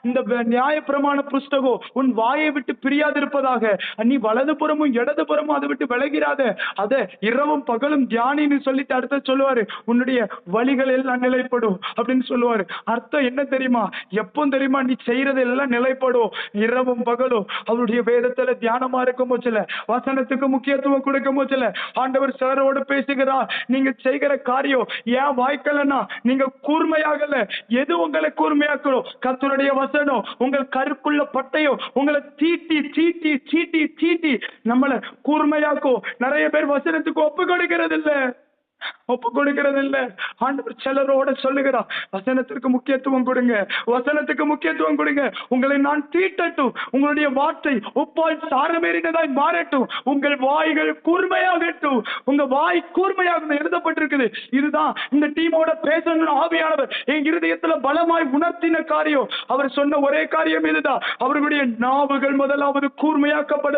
இந்த நியாயப்பிரமாண புஸ்தகம் உன் வாயை விட்டு பிரியாதிருப்பதாக, நீ வலதுபுறமும் இடதுபுறமும் அதை விட்டு விலகிறாத, அதை இரவும் பகலும் தியானின்னு சொல்லிட்டு அடுத்த சொல்லுவாரு, உன்னுடைய வழிகள் எல்லாம் நிலைப்படும் அப்படின்னு சொல்லுவாரு. அர்த்தம் என்ன தெரியுமா? எப்போ தெரியுமா? நீ செய்யறது எல்லாம் நிலைப்படும். இரவும் பகலும் அவருடைய வேதத்துல தியானமா இருக்கும் போச்சுல, வசனத்துக்கு முக்கியத்துவம் கொடுக்கும் போச்சுல, ஆண்டவர் சாரோடு பேசுகிறார். நீங்க செய்கிற காரியம் ஏன் வாய்க்கலன்னா நீங்க கூர்மையாகல. எது உங்களை கூர்மையாக்கணும்? கர்த்தருடைய வசனம். உங்கள் கருக்குள்ள பட்டயம் உங்களை தீட்டி தீட்டி தீட்டி தீட்டி நம்மளை கூர்மையாக்கும். நிறைய பேர் வசனத்துக்கு ஒப்பு கொடுக்கிறது இல்ல. ஆண்டவர் சிலரோட சொல்லுகிறார், வசனத்திற்கு முக்கியத்துவம் கொடுங்க. உங்களை நான் தீட்டட்டும். உங்களுடைய வார்த்தை உப்பால் சாரமேறினதாய் மாறட்டும். உங்கள் வாய்கள் கூர்மையாகட்டும். உங்க வாய் கூர்மையாக எழுதப்பட்டிருக்குது. இதுதான் இந்த டீமோட பேசணும். ஆவியானவர் என் இருதயத்துல பலமாய் உணர்த்தின காரியம். அவர் சொன்ன ஒரே காரியம் இதுதான். அவர்களுடைய நாவுகள் முதலாவது கூர்மையாக்கப்பட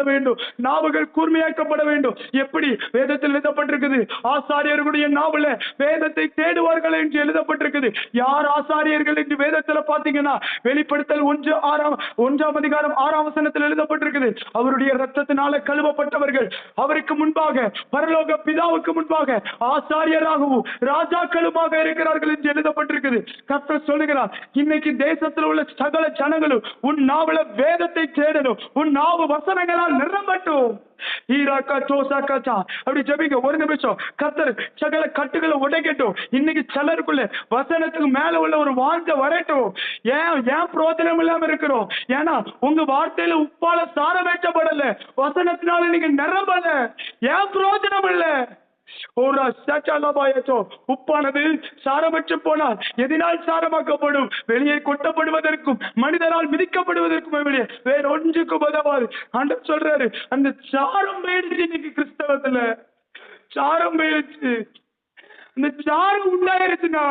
வேண்டும். எப்படி? வேதத்தில் எழுதப்பட்டிருக்குது, ஆசாரியர்களுடைய நாவல வேதத்தை தேடுவார்கள் என்று எழுதப்பட்டிருக்குது. யார் ஆசாரியர்கள் என்று வேதத்துல பாத்தீங்கன்னா வெளிப்படுத்தல் 1-ஆம் அதிகாரம் 6-ஆம் வசனத்தில் எழுதப்பட்டிருக்குது. அவருடைய இரத்தத்தினால கழுவப்பட்டவர்கள் அவருக்கு முன்பாக பரலோக பிதாவுக்கு முன்பாக ஆசாரியராகவும் ராஜாக்களுமாக இருக்கிறார்கள் என்று எழுதப்பட்டிருக்குது. கர்த்தர் சொல்லுகிறார், இன்னைக்கு தேசத்தில் உள்ள சகல ஜனங்களும் உன் நாவல வேதத்தை தேடணும். உன் நாவு வசனங்களால் நிரம்பட்டும். அப்படி ஜெபிங்க. ஒரு நிமிஷம். கர்த்தர் சகல கட்டுகளை உடைக்கட்டும். இன்னைக்கு சிலருக்குள்ள வசனத்துக்கு மேல உள்ள ஒரு வாஞ்சை வரட்டும். ஏன் பிரோஜனம் இல்லாம இருக்கிறோம்? ஏன்னா உங்க வார்த்தையில உப்பால சாரம் வைக்கப்படல, வசனத்தினால நீங்க நிரம்பல. ஏன் பிரோஜனம் இல்ல? உப்பானது சாரமற்று போனால் எதனால் சாரமாக்கப்படும்? வெளியே கொட்டப்படுவதற்கும் மனிதனால் மிதிக்கப்படுவதற்கும் வெளியே வேற ஒன்றுக்கும் உதவாது. ஆண்டவர் சொல்றாரு, அந்த சாரம் போயிடுச்சு. இன்னைக்கு கிறிஸ்தவத்துல சாரம் போயிடுச்சு. இந்த சாரம் உண்டாயிருச்சுன்னா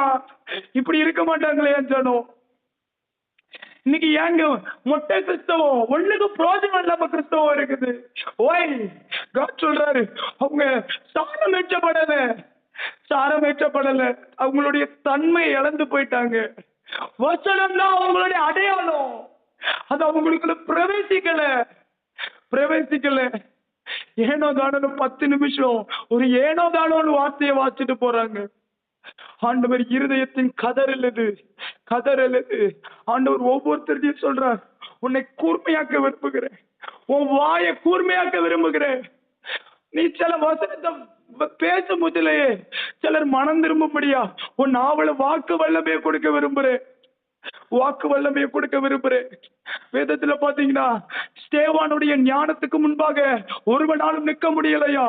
இப்படி இருக்க மாட்டாங்களே ஜனம். இன்னைக்கு ஏங்க மொட்டை கிறிஸ்தவம் ஒண்ணுக்கு பிரோஜனம் இல்லாம கிறிஸ்தவம் இருக்குது. ஓய் காட் சொல்றாரு, அவங்க சாரமேற்றப்படல, அவங்களுடைய தன்மை இழந்து போயிட்டாங்க. வசனம் தான் அவங்களுடைய அடையாளம், அது அவங்களுக்குள்ள பிரவேசிக்கல. ஏனோ தானோ 10 நிமிஷம் ஒரு ஏனோ தானோன்னு வார்த்தையை வாசிட்டு போறாங்க. ஆண்டவர் இருதயத்தின் கதறல் இது. ஆண்டவர் ஒவ்வொருத்தரையும் சொல்றார், உன்னை கூர்மையாக்க விரும்புகிறேன், உன் வாயை கூர்மையாக்க விரும்புகிறேன். நீ சில வசனத்தை பேசும் போதிலேயே சிலர் மனம் திரும்பும்படியா உன் நாவல வாக்கு வல்லமையை கொடுக்க விரும்புறேன். வேதத்துல பாத்தீங்கன்னா ஸ்தேவானுடைய ஞானத்துக்கு முன்பாக ஒருவனாலும் நிக்க முடியலையா?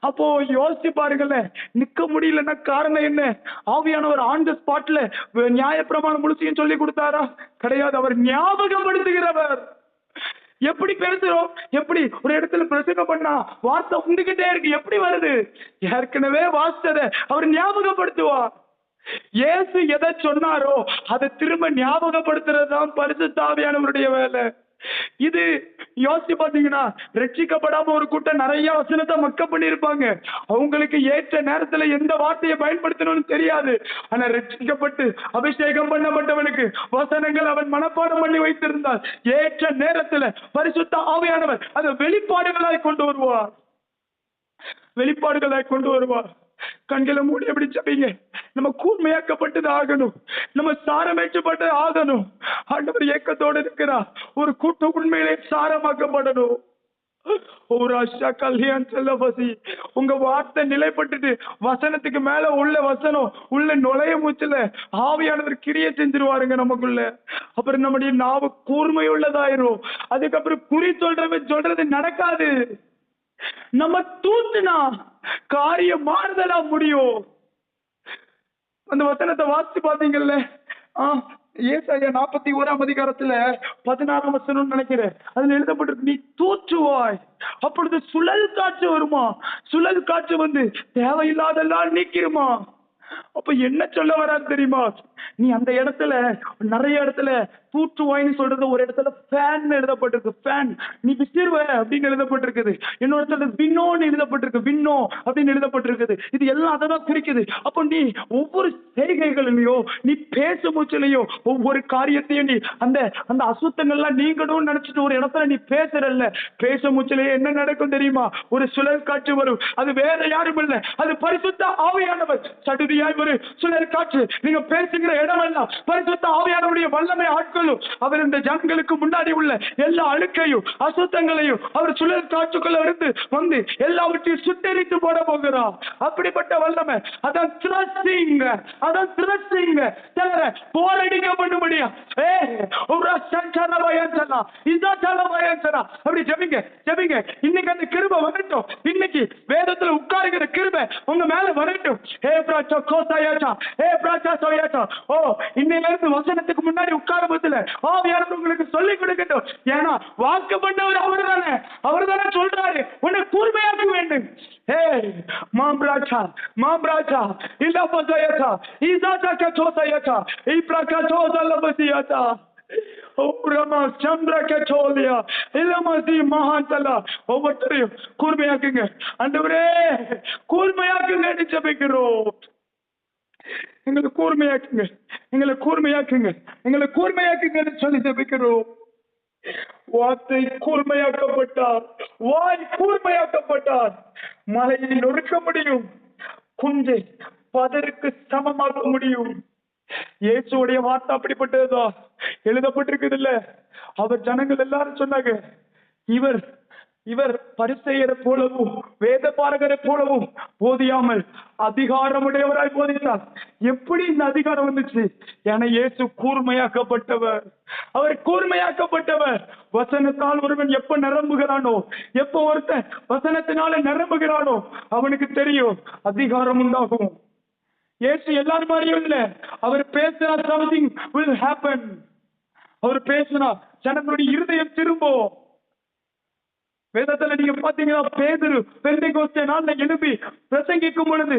அப்போ யோசிச்சு பாருங்களேன், நிக்க முடியலன்னா காரணம் என்ன? ஆவியானவர் ஆன் த ஸ்பாட்ல நியாயப்பிரமாணம் முழுசையும் சொல்லி கொடுத்தாரா? கிடையாது. அவர் ஞாபகப்படுத்துகிறவர். எப்படி பேசுறோம்? எப்படி ஒரு இடத்துல பிரசங்கம் பண்ணா வார்த்தை உண்டுகிட்டே இருக்கு, எப்படி வருது? ஏற்கனவே வாசித்ததை அவர் ஞாபகப்படுத்துவார். இயேசு எதை சொன்னாரோ அதை திரும்ப ஞாபகப்படுத்துறதுதான் பரிசுத்த ஆவியானவருடைய வேலை. இது யோசிச்சு பாத்தீங்கன்னா, ரட்சிக்கப்படாம ஒரு கூட்டம் நிறைய வசனத்தை மக்கப் பண்ணிருப்பாங்க. அவங்களுக்கு ஏற்ற நேரத்துல எந்த வார்த்தையை பயன்படுத்தணும்னு தெரியாது. ஆனா ரட்சிக்கப்பட்டு அபிஷேகம் பண்ணப்பட்டவனுக்கு வசனங்கள் அவன் மனப்பாடம் பண்ணி வைத்திருந்தால் ஏற்ற நேரத்துல பரிசுத்த ஆவியானவர் அதை வெளிப்பாடுகளாய் கொண்டு வருவார். கண்களை மூடி எப்படி ஜெபிங்க. நம்ம கூர்மையாக்கப்பட்டது ஆகணும், நம்ம சாரமேற்றப்பட்டது ஆகணும். ஆண்டவர் ஏக்கத்தோடு இருக்கிறார். ஒரு கூட்டம் உண்மையிலே சாரமாக்கப்படணும். உங்க வார்த்தை நிலைப்பட்டுட்டு வசனத்துக்கு மேல உள்ள வசனம் உள்ள நுழைய மூச்சுல ஆவியானவர் கிரியை செஞ்சிருவாருங்க நமக்குள்ள. அப்புறம் நம்முடைய நாவு கூர்மை உள்ளதாயிரும். அதுக்கப்புறம் குறி சொல்றது நடக்காது. நம்ம தூத்துனா காரியம் மாறுதலா முடியும். அந்த வசனத்தை வாசிச்சு பாத்தீங்கல்ல, ஏசாயா 41 16 வசனம் நினைக்கிறேன், அதுல எழுதப்பட்டிருக்கு, நீ தூற்றுவாய், அப்பொழுது சுழல் காற்று வருமா, சுழல் காற்று வந்து தேவையில்லாதெல்லாம் நீக்கிருமா. அப்ப என்ன சொல்ல வராது தெரியுமா? நீ அந்த இடத்துல நிறைய இடத்துல தூற்றுவாய்ன்னு சொல்றது, ஒரு இடத்துல ஃபேன் எழுதப்பட்டிருக்கு, ஃபேன் நீ விசிறுவ அப்படின்னு எழுதப்பட்டிருக்குது. இன்னொரு இடத்துல விண்ணோன்னு எழுதப்பட்டிருக்கு, விண்ணோ அப்படின்னு எழுதப்பட்டிருக்குது. இது எல்லாம் அதான் குறிக்குது. அப்போ நீ ஒவ்வொரு செய்கைகளிலையோ நீ பேசும் மூச்சிலையோ ஒவ்வொரு காரியத்தையும் நீ அந்த அந்த அசுத்தங்கள்லாம் நீங்கணும்னு நினைச்சிட்டு ஒரு இடத்துல நீ பேசுறல்ல, பேசும் மூச்சிலேயே என்ன நடக்கும் தெரியுமா? ஒரு சுழல் காற்று வரும். அது வேற யாரும் இல்லை, அது பரிசுத்த ஆவியானவர். சடுதியாய் ஒரு சுழல் காற்று நீங்க பேசுகிற இடமெல்லாம் பரிசுத்த ஆவியானவருடைய வல்லமை ஆட்கள். அவர் இந்த ஜனங்களுக்கு முன்னாடி உள்ள எல்லா அழுக்கையும் அசுத்தங்களையும் அவர் சுழல் காற்றுக்குள்ள இருந்து வந்து எல்லாவற்றையும் சுட்டெரித்து போட போகிறார். அப்படிப்பட்ட வல்லமை. அதான் சிலரை போரடிக்க பண்ணும்படியா அப்படி ஜெபிங்க. இன்னைக்கு அந்த கிருபை வரட்டும். இன்னைக்கு வேதத்துல உட்காருகிற கிருபை உங்க மேல வரட்டும். இன்னையில இருந்து வசனத்துக்கு முன்னாடி உட்கார பத்தில ஆவியானவர் உங்களுக்கு சொல்லிக் கொடுக்கட்டும். ஏன்னா வாக்கு பண்ணவர் அவர்தானே சொல்றாரு, உன்னை கூர்மையாக்க வேண்டும். மாம்ராஜா இல்ல பசையச்சா இசாச்சா கச்சோசையச்சா இப்ரகச்சோ தலபசியச்சா ஒவ்வொருத்தரையும் கூர்மையாக்குங்க. ஆண்டவரே கூர்மையாக்குங்க ஜெபிக்கிறோம். எங்களை கூர்மையாக்குங்க சொல்லி ஜெபிக்கிறோம். வார்த்தை கூர்மையாக்கப்பட்டார், வாய் கூர்மையாக்கப்பட்டார். மலையை நொறுக்க முடியும், குஞ்சை பதருக்கு சமமாக்க முடியும். இயேசுடைய வார்த்தை அப்படிப்பட்டதுதான் எழுதப்பட்டிருக்குது இல்ல. அவர் ஜனங்கள் எல்லாரும் சொன்னாங்க, இவர் இவர் பரிசேயரை போலவும் வேத பாரகரை போலவும் போதியாமல் அதிகாரமுடையவராய் போதித்தார். எப்படி இந்த அதிகாரம் வந்துச்சு? என இயேசு கூர்மையாக்கப்பட்டவர். அவர் கூர்மையாக்கப்பட்டவர். வசனத்தால் ஒருவன் எப்ப நிரம்புகிறானோ, எப்ப ஒருத்தன் வசனத்தினால நிரம்புகிறானோ அவனுக்கு தெரியும் அதிகாரம் உண்டாகும். இயேசு எல்லாரும் மாதிரியும் இல்ல. அவர் பேசினா something will happen. அவர் பேசினா ஜனங்களுடைய இருதயம் திரும்பும். வேதத்துல நீங்க பாத்தீங்கன்னா பேதுரு பெந்தைக்கோஸ்தே நாள்ல எழுப்பி பிரசங்கிக்கும் பொழுது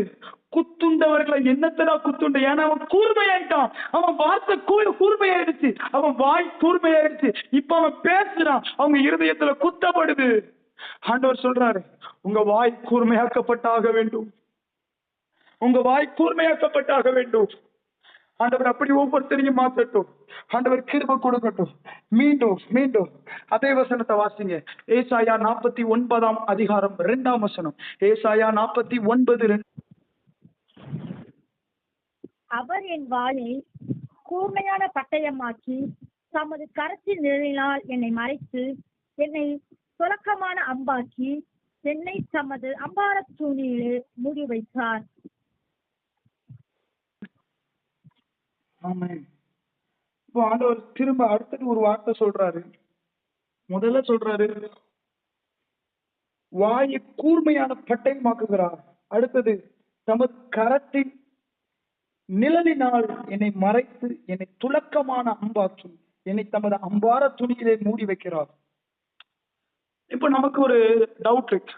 குத்துண்டவர்களை என்னத்தடா குத்துண்ட, ஏன்னா அவன் கூர்மையாயிட்டான். அவன் வார்த்தை கூர்மையாயிடுச்சு, அவன் வாய் கூர்மையாயிடுச்சு. இப்ப அவன் பேசுறான், அவங்க இருதயத்துல குத்தப்படுது. ஆண்டவர் சொல்றாரு, உங்க வாய் கூர்மையாக்கப்பட்டாக வேண்டும், உங்க வாய் கூர்மையாக்கப்பட்டாக வேண்டும். ஆண்டவர் அப்படி ஒவ்வொருத்தரையும் மாற்றட்டும். ஆண்டவர் கிருபை கொடுக்கட்டும். மீண்டும் மீண்டும் அதே வசனத்தை வாசிங்க. ஏசாயா 49 அதிகாரம் 2 வசனம். ஏசாயா 49:2. அவர் என் வாயை கூர்மையான பட்டயமாக்கி தமது கரத்தின் நிழலினால் என்னை மறைத்து என்னை துலக்கமான அம்பாக்கி என்னை தமது அம்பார தூணிலே மூடி வைத்தார். ஆமென். இப்போ ஆண்டவர் திரும்ப அடுத்தது ஒரு வார்த்தை சொல்றாரு. முதல்ல சொல்றாரு வாயை கூர்மையான பட்டயமாக்குகிறார். அடுத்தது தமது கரத்தின் நிழலினால் என்னை மறைத்து என்னை துலக்கமான அம்பாக்கி என்னை தமது அம்பார துணியிலே மூடி வைக்கிறார். இப்ப நமக்கு ஒரு டவுட் இருக்கு.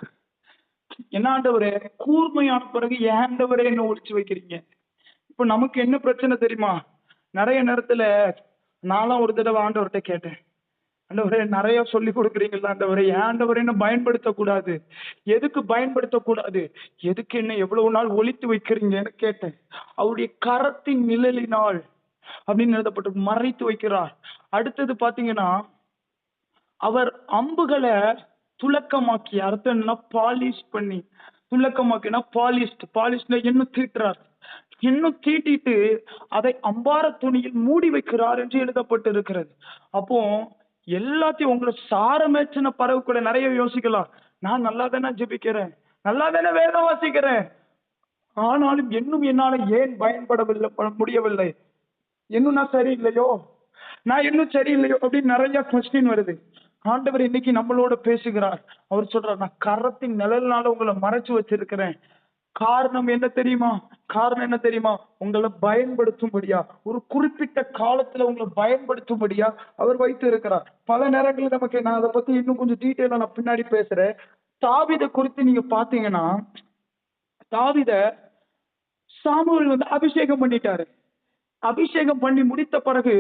என்ன ஆண்டவரே, கூர்மையான பிறகு ஏன் ஆண்டவரே என்ன ஒழிச்சு வைக்கிறீங்க? இப்ப நமக்கு என்ன பிரச்சனை தெரியுமா? நிறைய நேரத்துல நான்லாம் ஒரு தடவை ஆண்டவர்கிட்ட கேட்டேன், ஆண்டவரே நிறைய சொல்லி கொடுக்குறீங்களா ஆண்டவரே, ஏன் ஆண்டவரே என்ன பயன்படுத்தக்கூடாது? எதுக்கு பயன்படுத்தக்கூடாது? எதுக்கு என்ன எவ்வளவு நாள் ஒழித்து வைக்கிறீங்கன்னு கேட்டேன். அவருடைய கரத்தின் நிழலினால் அப்படின்னு எழுதப்பட்டு மறைத்து வைக்கிறார். அடுத்தது பாத்தீங்கன்னா அவர் அம்புகளை துலக்கமாக்கி, அர்த்தம் என்னன்னா பாலிஷ் பண்ணி, துலக்கமாக்கினா பாலிஷ்ல இன்னும் தீட்டுறார். இன்னும் தீட்டிட்டு அதை அம்பார துணியில் மூடி வைக்கிறார் என்று எழுதப்பட்டு இருக்கிறது. அப்போ எல்லாத்தையும் உங்களை சாரமேச்சின பறவை கூட நிறைய யோசிக்கலாம். நான் நல்லா தானே ஜெபிக்கிறேன், நல்லா தானே வேதம் வாசிக்கிறேன், ஆனாலும் இன்னும் என்னால ஏன் பயன்படவில்லை முடியவில்லை? இன்னும் நான் சரியில்லையோ, நான் இன்னும் சரியில்லையோ அப்படின்னு நிறைய கொஸ்டின் வருது. ஆண்டவர் இன்னைக்கு நம்மளோட பேசுகிறார். அவர் சொல்றார், நான் கரத்தின் நிழல்னால உங்களை மறைச்சு வச்சிருக்கிறேன். காரணம் என்ன தெரியுமா? காரணம் என்ன தெரியுமா? உங்களை பயன்படுத்தும்படியா, ஒரு குறிப்பிட்ட காலத்துல உங்களை பயன்படுத்தும்படியா அவர் வைத்து இருக்கிறார். பல நேரங்களில் நமக்கு, நான் அதை பத்தி இன்னும் கொஞ்சம் டீட்டெயிலா நான் பின்னாடி பேசுறேன். தாவீதை குறித்து நீங்க பாத்தீங்கன்னா, தாவீதை சாமுவேல் அபிஷேகம் பண்ணிட்டாரு. அபிஷேகம் பண்ணி முடித்த பிறகு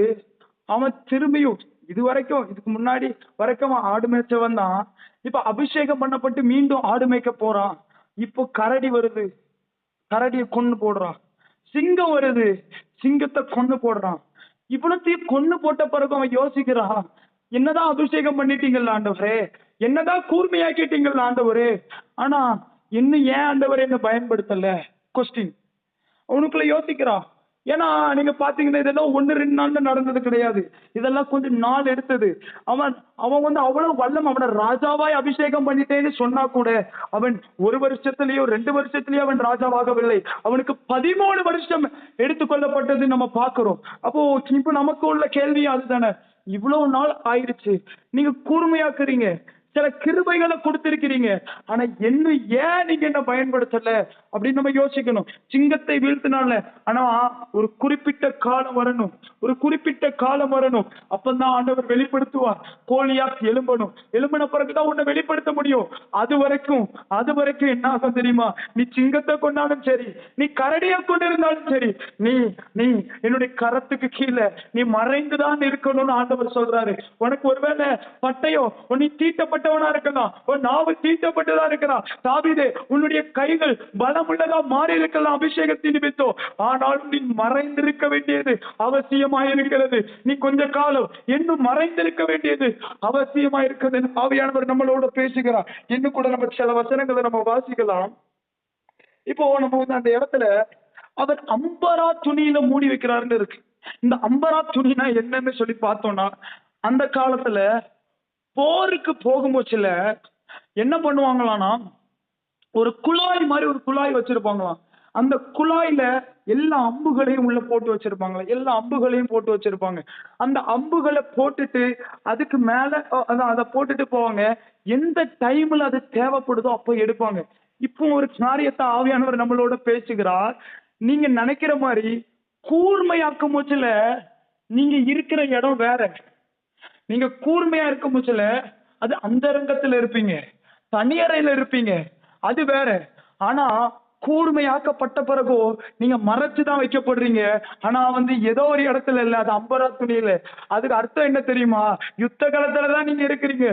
அவன் திரும்பியும் இதுக்கு முன்னாடி வரைக்கும் ஆடு மேய்ச்சவன் தான். இப்ப அபிஷேகம் பண்ணப்பட்டு மீண்டும் ஆடு மேய்க்க போறான். இப்போ கரடி வருது, கரடியை கொன்னு போடுறான். சிங்கம் வருது, சிங்கத்தை கொன்னு போடுறான். இவ்வளத்தையும் கொன்னு போட்ட பிறகு அவன் யோசிக்கிறான், என்னதான் அபிஷேகம் பண்ணிட்டீங்கல்ல ஆண்டவரே, என்னதான் கூர்மையாக்கிட்டீங்கல்ல ஆண்டவரே, ஆனா இன்னும் ஏன் ஆண்டவரே என்ன பயன்படுத்தல? கொஸ்டின் அவனுக்குள்ள யோசிக்கிறான். ஏன்னா நீங்க பாத்தீங்கன்னா இதெல்லாம் 1-2 நாள்ல நடந்தது கிடையாது. இதெல்லாம் கொஞ்சம் நாள் எடுத்தது. அவன் அவ்வளவு வல்லம். அவனை ராஜாவாய் அபிஷேகம் பண்ணிட்டேன்னு சொன்னா கூட அவன் 1 வருஷத்திலேயோ 2 வருஷத்திலேயோ அவன் ராஜாவாகவில்லை. அவனுக்கு 13 வருஷம் எடுத்துக்கொள்ளப்பட்டது நம்ம பாக்குறோம். அப்போ இப்ப நமக்கு உள்ள கேள்வி அதுதானே, இவ்வளவு நாள் ஆயிடுச்சு, நீங்க கூர்மையாக்குறீங்க, சில கிருபைகளை கொடுத்திருக்கிறீங்க, ஆனா இன்னும் ஏன் நீங்க என்ன பயன்படுத்தல அப்படின்னு நம்ம யோசிக்கணும். சிங்கத்தை வீழ்த்தினால, ஆனா ஒரு குறிப்பிட்ட காலம் வரணும், ஒரு குறிப்பிட்ட காலம் வரணும். அப்பதான் ஆண்டவர் வெளிப்படுத்துவார். கோலியா எழும்பின பிறகுதான் உன்னை வெளிப்படுத்த முடியும். அது வரைக்கும் என்ன ஆகும் தெரியுமா? நீ சிங்கத்தை கொண்டாலும் சரி, நீ கரடியா கொண்டிருந்தாலும் சரி, நீ என்னுடைய கரத்துக்கு கீழே நீ மறைந்துதான் இருக்கணும்னு ஆண்டவர் சொல்றாரு. உனக்கு ஒருவேளை பட்டயம், உன்னை தீட்டப்பட்டவனா இருக்கலாம், உன் நாவு தீட்டப்பட்டதா இருக்கலாம். தாவீதே, உன்னுடைய கைகள் பலமுள்ளதா மாறி இருக்கலாம் அபிஷேகத்தின் நிமித்தம், ஆனாலும் நீ மறைந்திருக்க வேண்டியது அவசியமாயிருக்கிறது. நீ கொஞ்ச காலம் இன்னும் மறைந்திருக்க வேண்டியது அவசியமாயிருக்கிறது. ஆவியானவர் நம்மளோட பேசுகிறார். இன்னும் கூட நம்ம சில வசனங்களை நம்ம வாசிக்கலாம். இப்போ நம்ம அந்த இடத்துல அவர் அம்பரா துணியில மூடி வைக்கிறாருன்னு இருக்கு. இந்த அம்பரா துணினா என்னன்னு சொல்லி பார்த்தோம்னா, அந்த காலத்துல போருக்கு போகும்போதுல என்ன பண்ணுவாங்களான்னா, ஒரு குழாய் மாதிரி ஒரு குழாய் வச்சிருப்பாங்களாம். அந்த குழாயில எல்லா அம்புகளையும் உள்ள போட்டு வச்சிருப்பாங்க. எல்லா அம்புகளையும் போட்டு வச்சிருப்பாங்க. அந்த அம்புகளை போட்டுட்டு அதுக்கு மேல அதான் அதை போட்டுட்டு போவாங்க. எந்த டைம்ல அது தேவைப்படுதோ அப்போ எடுப்பாங்க. இப்போ ஒரு காரியத்தை ஆவியானவர் நம்மளோட பேசுகிறார். நீங்க நினைக்கிற மாதிரி கூர்மையாக்கும் போச்சுல நீங்க இருக்கிற இடம் வேற. நீங்க கூர்மையா இருக்கும் போச்சுல அது அந்தரங்கத்துல இருப்பீங்க, தனியறையில இருப்பீங்க, அது வேற. ஆனா கூர்மையாக்கப்பட்ட பிறகோ நீங்க மறைச்சுதான் வைக்கப்படுறீங்க. ஆனா ஏதோ ஒரு இடத்துல இல்ல, அது அம்பரா துணியில. அதுக்கு அர்த்தம் என்ன தெரியுமா? யுத்த காலத்துலதான் நீங்க இருக்கிறீங்க.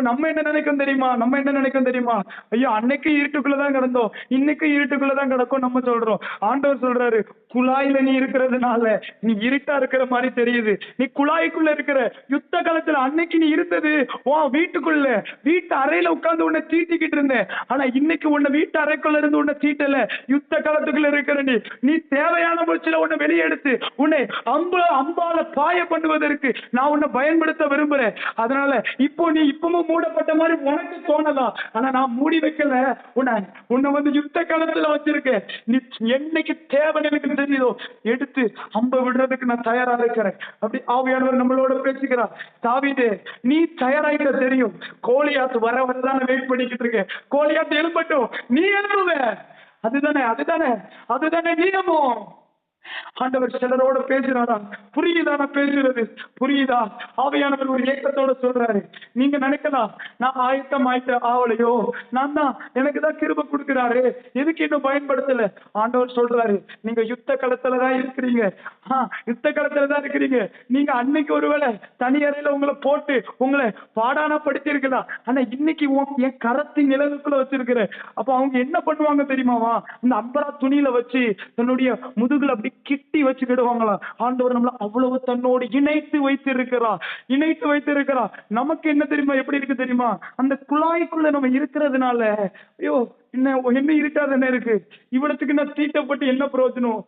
நம்ம என்ன நினைக்கும் தெரியுமா? நம்ம என்ன நினைக்கும் தெரியுமா? ஐயோ, அன்னைக்கு இருட்டுக்குள்ளதான் கிடந்தோம், இன்னைக்கு இருட்டுக்குள்ளதான் கிடக்கும் நம்ம சொல்றோம். ஆண்டவர் சொல்றாரு, குழாயில நீ இருக்கிறதுனால நீ இருட்டா இருக்கிற மாதிரி தெரியுது. நீ குழாய்க்குள்ள இருக்கிற. யுத்த காலத்துல அன்னைக்கு நீ இருந்தது வீட்டுக்குள்ள, வீட்டு அறையில உட்கார்ந்து உன்னை தீட்டிக்கிட்டு இருந்தேன். ஆனா இன்னைக்கு உன்னை வீட்டு அறைக்குள்ள இருந்து உன்னை தீட்டல. யுத்த காலத்துக்குள்ள இருக்கிற நீ தேவையான முயற்சியில உன்னை வெளியே எடுத்து உன்னை அம்பால பாய பண்ணுவதற்கு நான் உன்னை பயன்படுத்த விரும்புறேன். அதனால இப்போ நீ இப்பவும் மூடப்பட்ட மாதிரி உனக்கு தோணலாம். ஆனா நான் மூடி வைக்கல. உன்னை யுத்த காலத்துல வச்சிருக்கேன். நீ என்னைக்கு தேவை எனக்கு தெரியுதோ எடுத்து அம்ப விடுறதுக்கு நான் தயாரா இருக்கிறேன். அப்படி ஆவியானவர் நம்மளோட பேசுகிறார். தாவீதே, நீ தயாராயிட்ட தெரியும். கோலியாத் வர வரதான் வெயிட் பண்ணிக்கிட்டு இருக்கேன். கோலியாத் எழுப்பட்டும், நீ எழுப்புவ. அதுதானே நியமம். ஆண்டவர் சிலரோட பேசுறாரா? புரியுதா நான் பேசுறது? புரியுதா? ஆவியானவர் ஒரு ஏக்கத்தோட சொல்றாரு. நீங்க நினைக்கலாம் நான் ஆவலையோ, நான் தான் எனக்கு தான் கிருபை கொடுக்கிறாரு, எதுக்கு இன்னும் பயன்படுத்தல? ஆண்டவர் சொல்றாரு, நீங்க யுத்த களத்துலதான் இருக்கிறீங்க. யுத்த களத்துலதான் இருக்கிறீங்க. நீங்க அன்னைக்கு ஒருவேளை தனி அறையில உங்களை போட்டு உங்களை பாடானா படுத்திருக்கலாம். ஆனா இன்னைக்கு என் கரத்தின் நிலவுக்குள்ள வச்சிருக்கிறேன். அப்ப அவங்க என்ன பண்ணுவாங்க தெரியுமாவா? இந்த அம்பரா துணியில வச்சு தன்னுடைய முதுகுல அப்படி கிட்டி வச்சுக்கிடுவாங்களா? ஆண்டவர் நம்மள அவ்வளவு தன்னோடு இணைத்து வைத்திருக்கிறா. நமக்கு என்ன தெரியுமா, எப்படி இருக்கு தெரியுமா? அந்த குழாய்க்குள்ள நம்ம இருக்கிறதுனால ஐயோ என்ன இருக்காது இருக்கு. இவ்வளவுக்கு நான் தீட்டப்பட்டு என்ன பிரயோஜனம்?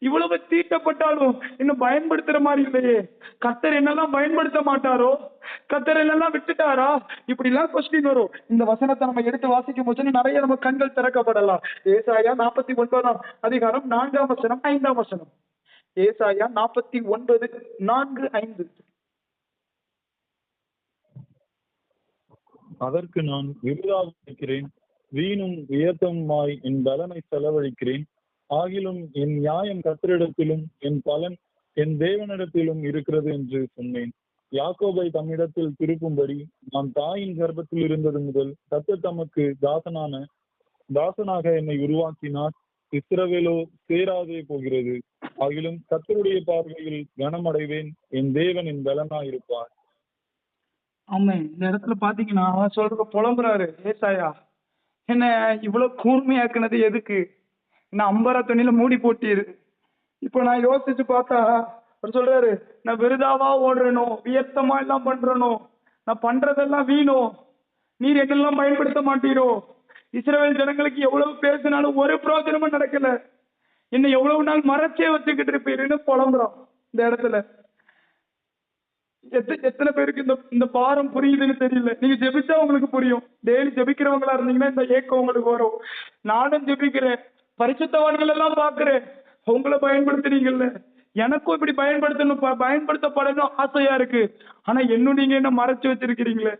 இவ்வளவு தீட்டப்பட்டாலும் இன்னும் பயன்படுத்துற மாதிரி இல்லையே. கர்த்தர் என்னெல்லாம் பயன்படுத்த மாட்டாரோ, கர்த்தர் என்னெல்லாம் விட்டுட்டாரா? இப்படி எல்லாம் கொஸ்டின் வரும். இந்த வசனத்தை நம்ம எடுத்து வாசிக்கும் போது நிறைய நம்ம கண்கள் திறக்கப்படலாம். ஏசாயா 49 அதிகாரம் 4 வசனம் 5 வசனம். ஏசாயா 49 4, 5. அதற்கு நான் விருதாவிக்கிறேன், வீணும் வியர்த்தமாய் என் பலனை செலவழிக்கிறேன். ஆகிலும் என் நியாயம் கர்த்தரிடத்திலும் என் பலன் என் தேவனிடத்திலும் இருக்கிறது என்று சொன்னேன். யாக்கோபை தம்மிடத்தில் திருப்பும்படி நான் தாயின் கர்ப்பத்தில் இருந்தது முதல் கர்த்தர் தமக்கு தாசனாக என்னை உருவாக்கினார். இஸ்ரவேலோ சேராதே போகிறது. ஆகிலும் கர்த்தருடைய பார்வையில் கனமடைவேன். என் தேவன் என் பலனாயிருப்பார். ஆமா, இந்த இடத்துல பாத்தீங்கன்னா சொல்ற புலம்புறாரு ஏசாயா, என்ன இவ்வளவு கூர்மையாக்குனது எதுக்கு? நான் அம்பரா துணியில மூடி போட்டிரு. இப்போ நான் யோசிச்சு பார்த்தா அவர் சொல்றாரு, நான் விருதாவா ஓடுறனோ, வியர்த்தமா எல்லாம் பண்றனோ, நான் பண்றதெல்லாம் வீணோ, நீர் என்னெல்லாம் பயன்படுத்த மாட்டீரோ. இஸ்ரவேல் ஜனங்களுக்கு எவ்வளவு பேசினாலும் ஒரு பிரயோஜனமும் நடக்கல. என்ன எவ்வளவு நாள் மறைச்சே வச்சுக்கிட்டு இருப்பீருன்னு புலம்புறோம். இந்த இடத்துல எத்தனை பேருக்கு இந்த பாரம் புரியுதுன்னு தெரியல. நீங்க ஜெபிச்சா உங்களுக்கு புரியும். டெய்லி ஜெபிக்கிறவங்களா இருந்தீங்கன்னா இந்த ஏக்கம் உங்களுக்கு வரும். நானும் ஜெபிக்கிறேன், பரிசுத்தவான்கள் எல்லாம் பாக்குறேன், உங்களை பயன்படுத்துறீங்கல்ல, எனக்கும் இப்படி பயன்படுத்தப்படணும் ஆசையா இருக்கு. ஆனா நீங்க என்ன மறைச்சு வச்சிருக்கிறீங்களே,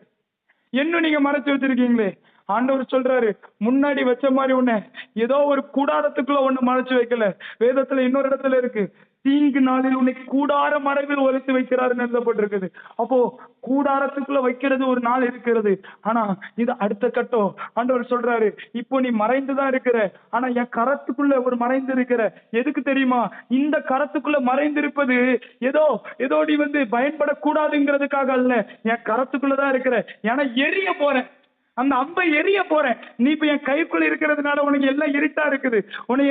மறைச்சு வச்சிருக்கீங்களே. ஆண்டவர் சொல்றாரு, முன்னாடி வச்ச மாதிரி உன்னை ஏதோ ஒரு கூடாரத்துக்குள்ள ஒண்ணு மறைச்சு வைக்கல. வேதத்துல இன்னொரு இடத்துல இருக்கு, தீங்கு நாளில் உன்னை கூடார மறைவில் ஒழித்து வைக்கிறாருன்னு எழுதப்பட்டிருக்குது. அப்போ கூடாரத்துக்குள்ள வைக்கிறது ஒரு நாள் இருக்கிறது. ஆனா இது அடுத்த கட்டம். ஆண்டவர் சொல்றாரு, இப்போ நீ மறைந்துதான் இருக்கிற, ஆனா என் கரத்துக்குள்ள ஒரு மறைந்து இருக்கிற. எதுக்கு தெரியுமா? இந்த கரத்துக்குள்ள மறைந்திருப்பது ஏதோ நீ பயன்படக்கூடாதுங்கிறதுக்காக அல்ல. என் கரத்துக்குள்ளதான் இருக்கிற. ஏன்னா எரிய போறேன், அந்த அம்பை எரிய போறேன். நீ இப்ப என் கைக்குள்ள இருக்கிறதுனால உனக்கு எல்லாம் இருட்டா இருக்குது. உன்னை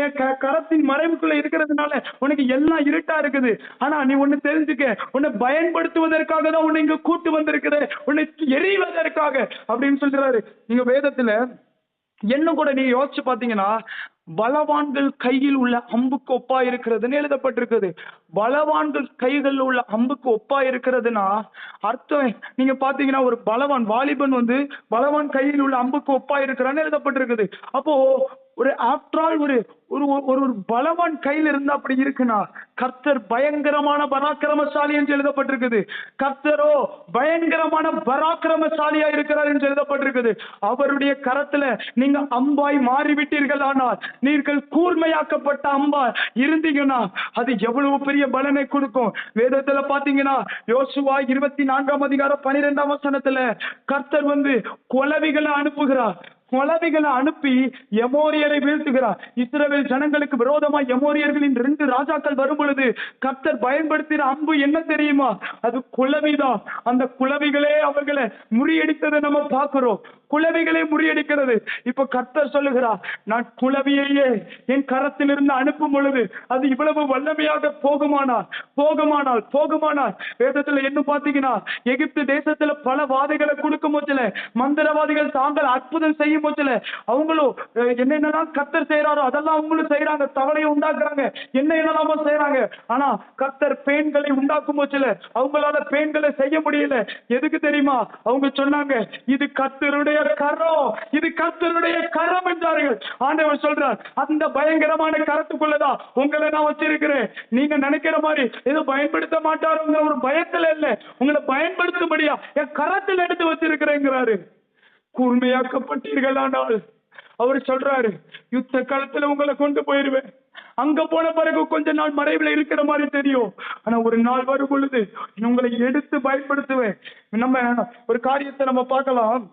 கரத்தின் மறைவுக்குள்ள இருக்கிறதுனால உனக்கு எல்லாம் இருட்டா இருக்குது. ஆனா நீ ஒண்ணு தெரிஞ்சுக்க, உன்னை பயன்படுத்துவதற்காக தான் உன்னை இங்க கூட்டு வந்திருக்கிற, உன்னை எரிவதற்காக அப்படின்னு சொல்றாரு. நீங்க வேதத்துல என்ன கூட நீங்க யோசிச்சு பாத்தீங்கன்னா, பலவான்கள் கையில் உள்ள அம்புக்கு ஒப்பா இருக்கிறதுன்னு எழுதப்பட்டிருக்குது. பலவான்கள் கைகளில் உள்ள அம்புக்கு ஒப்பா இருக்கிறதுனா அர்த்தம், நீங்க பாத்தீங்கன்னா ஒரு பலவான் வாலிபன் பலவான் கையில் உள்ள அம்புக்கு ஒப்பா இருக்கிறான்னு எழுதப்பட்டிருக்குது. அப்போ ஒரு ஆஃப்டர் ஆல் ஒரு ஒரு ஒரு பலவான் கையில் இருந்தா அப்படி இருக்குன்னா, கர்த்தர் பயங்கரமான பராக்கிரமசாலி என்று எழுதப்பட்டிருக்குது. கர்த்தரோ பயங்கரமான பராக்கிரமசாலியா இருக்கிறார் என்று எழுதப்பட்டிருக்குது. அவருடைய கரத்துல நீங்க அம்பாய் மாறிவிட்டீர்கள், ஆனால் நீங்கள் கூர்மையாக்கப்பட்ட அம்பா இருந்தீங்கன்னா அது எவ்வளவு பெரிய பலனை கொடுக்கும். வேதத்துல பாத்தீங்கன்னா யோசுவா 24 12 கர்த்தர் குளவிகளை அனுப்புகிறார். குளவிகளை அனுப்பி எமோரியரை வீழ்த்துகிறார். இஸ்ரவேல் ஜனங்களுக்கு விரோதமா எமோரியர்களின் 2 ராஜாக்கள் வரும் பொழுது கர்த்தர் பயன்படுத்தின அம்பு என்ன தெரியுமா? அது குளவிதான். அந்த குளவிகளே அவர்களை முறியடித்ததை நம்ம பார்க்கிறோம். குளவிகளை முறியடிக்கிறது. இப்ப கர்த்தர் சொல்லுகிறார், நான் குளவியையே என் கரத்தில் இருந்து அனுப்பும் பொழுது அது இவ்வளவு வல்லமையாக போகுமானால் வேதத்துல என்ன பாத்தீங்கன்னா, எகிப்து தேசத்துல பல வாதைகளை கொடுக்கும் போதுல, மந்திரவாதிகள் தாங்கள் அற்புதம் செய்யும் போதுல அவங்களும் என்னென்னலாம் கர்த்தர் செய்யறாரோ அதெல்லாம் அவங்களும் செய்யறாங்க. தவளையை உண்டாக்குறாங்க, என்னென்னலாமோ செய்யறாங்க. ஆனா கர்த்தர் பேன்களை உண்டாக்கும் போதுல அவங்களால பேன்களை செய்ய முடியல. எதுக்கு தெரியுமா? அவங்க சொன்னாங்க, இது கர்த்தருடைய கரம், இது கர்த்தருடைய கரம் என்றார்கள். ஆண்டவர் சொல்றார், அந்த பயங்கரமான கரத்துக்குள்ளதான் உங்களை நான் வச்சிருக்கிறேன். நீங்க நினைக்கிற மாதிரி ஏதோ பயன்படுத்த மாட்டாருங்கிற ஒரு பயத்துல இல்ல, உங்களை பயன்படுத்தும்படியா என் கரத்தில் எடுத்து வச்சிருக்கிறேங்கிறாரு. கூர்மையாக்கப்பட்டீர்கள். ஆனால் அவர் சொல்றாரு, யுத்த காலத்துல உங்களை கொண்டு போயிருவேன். அங்க போன பிறகு கொஞ்ச நாள் மறைவில் இருக்கிற மாதிரி தெரியும், ஆனா ஒரு நாள் வரும் பொழுது உங்களை எடுத்து பயன்படுத்துவேன். நம்ம ஒரு காரியத்தை நம்ம பார்க்கலாம்.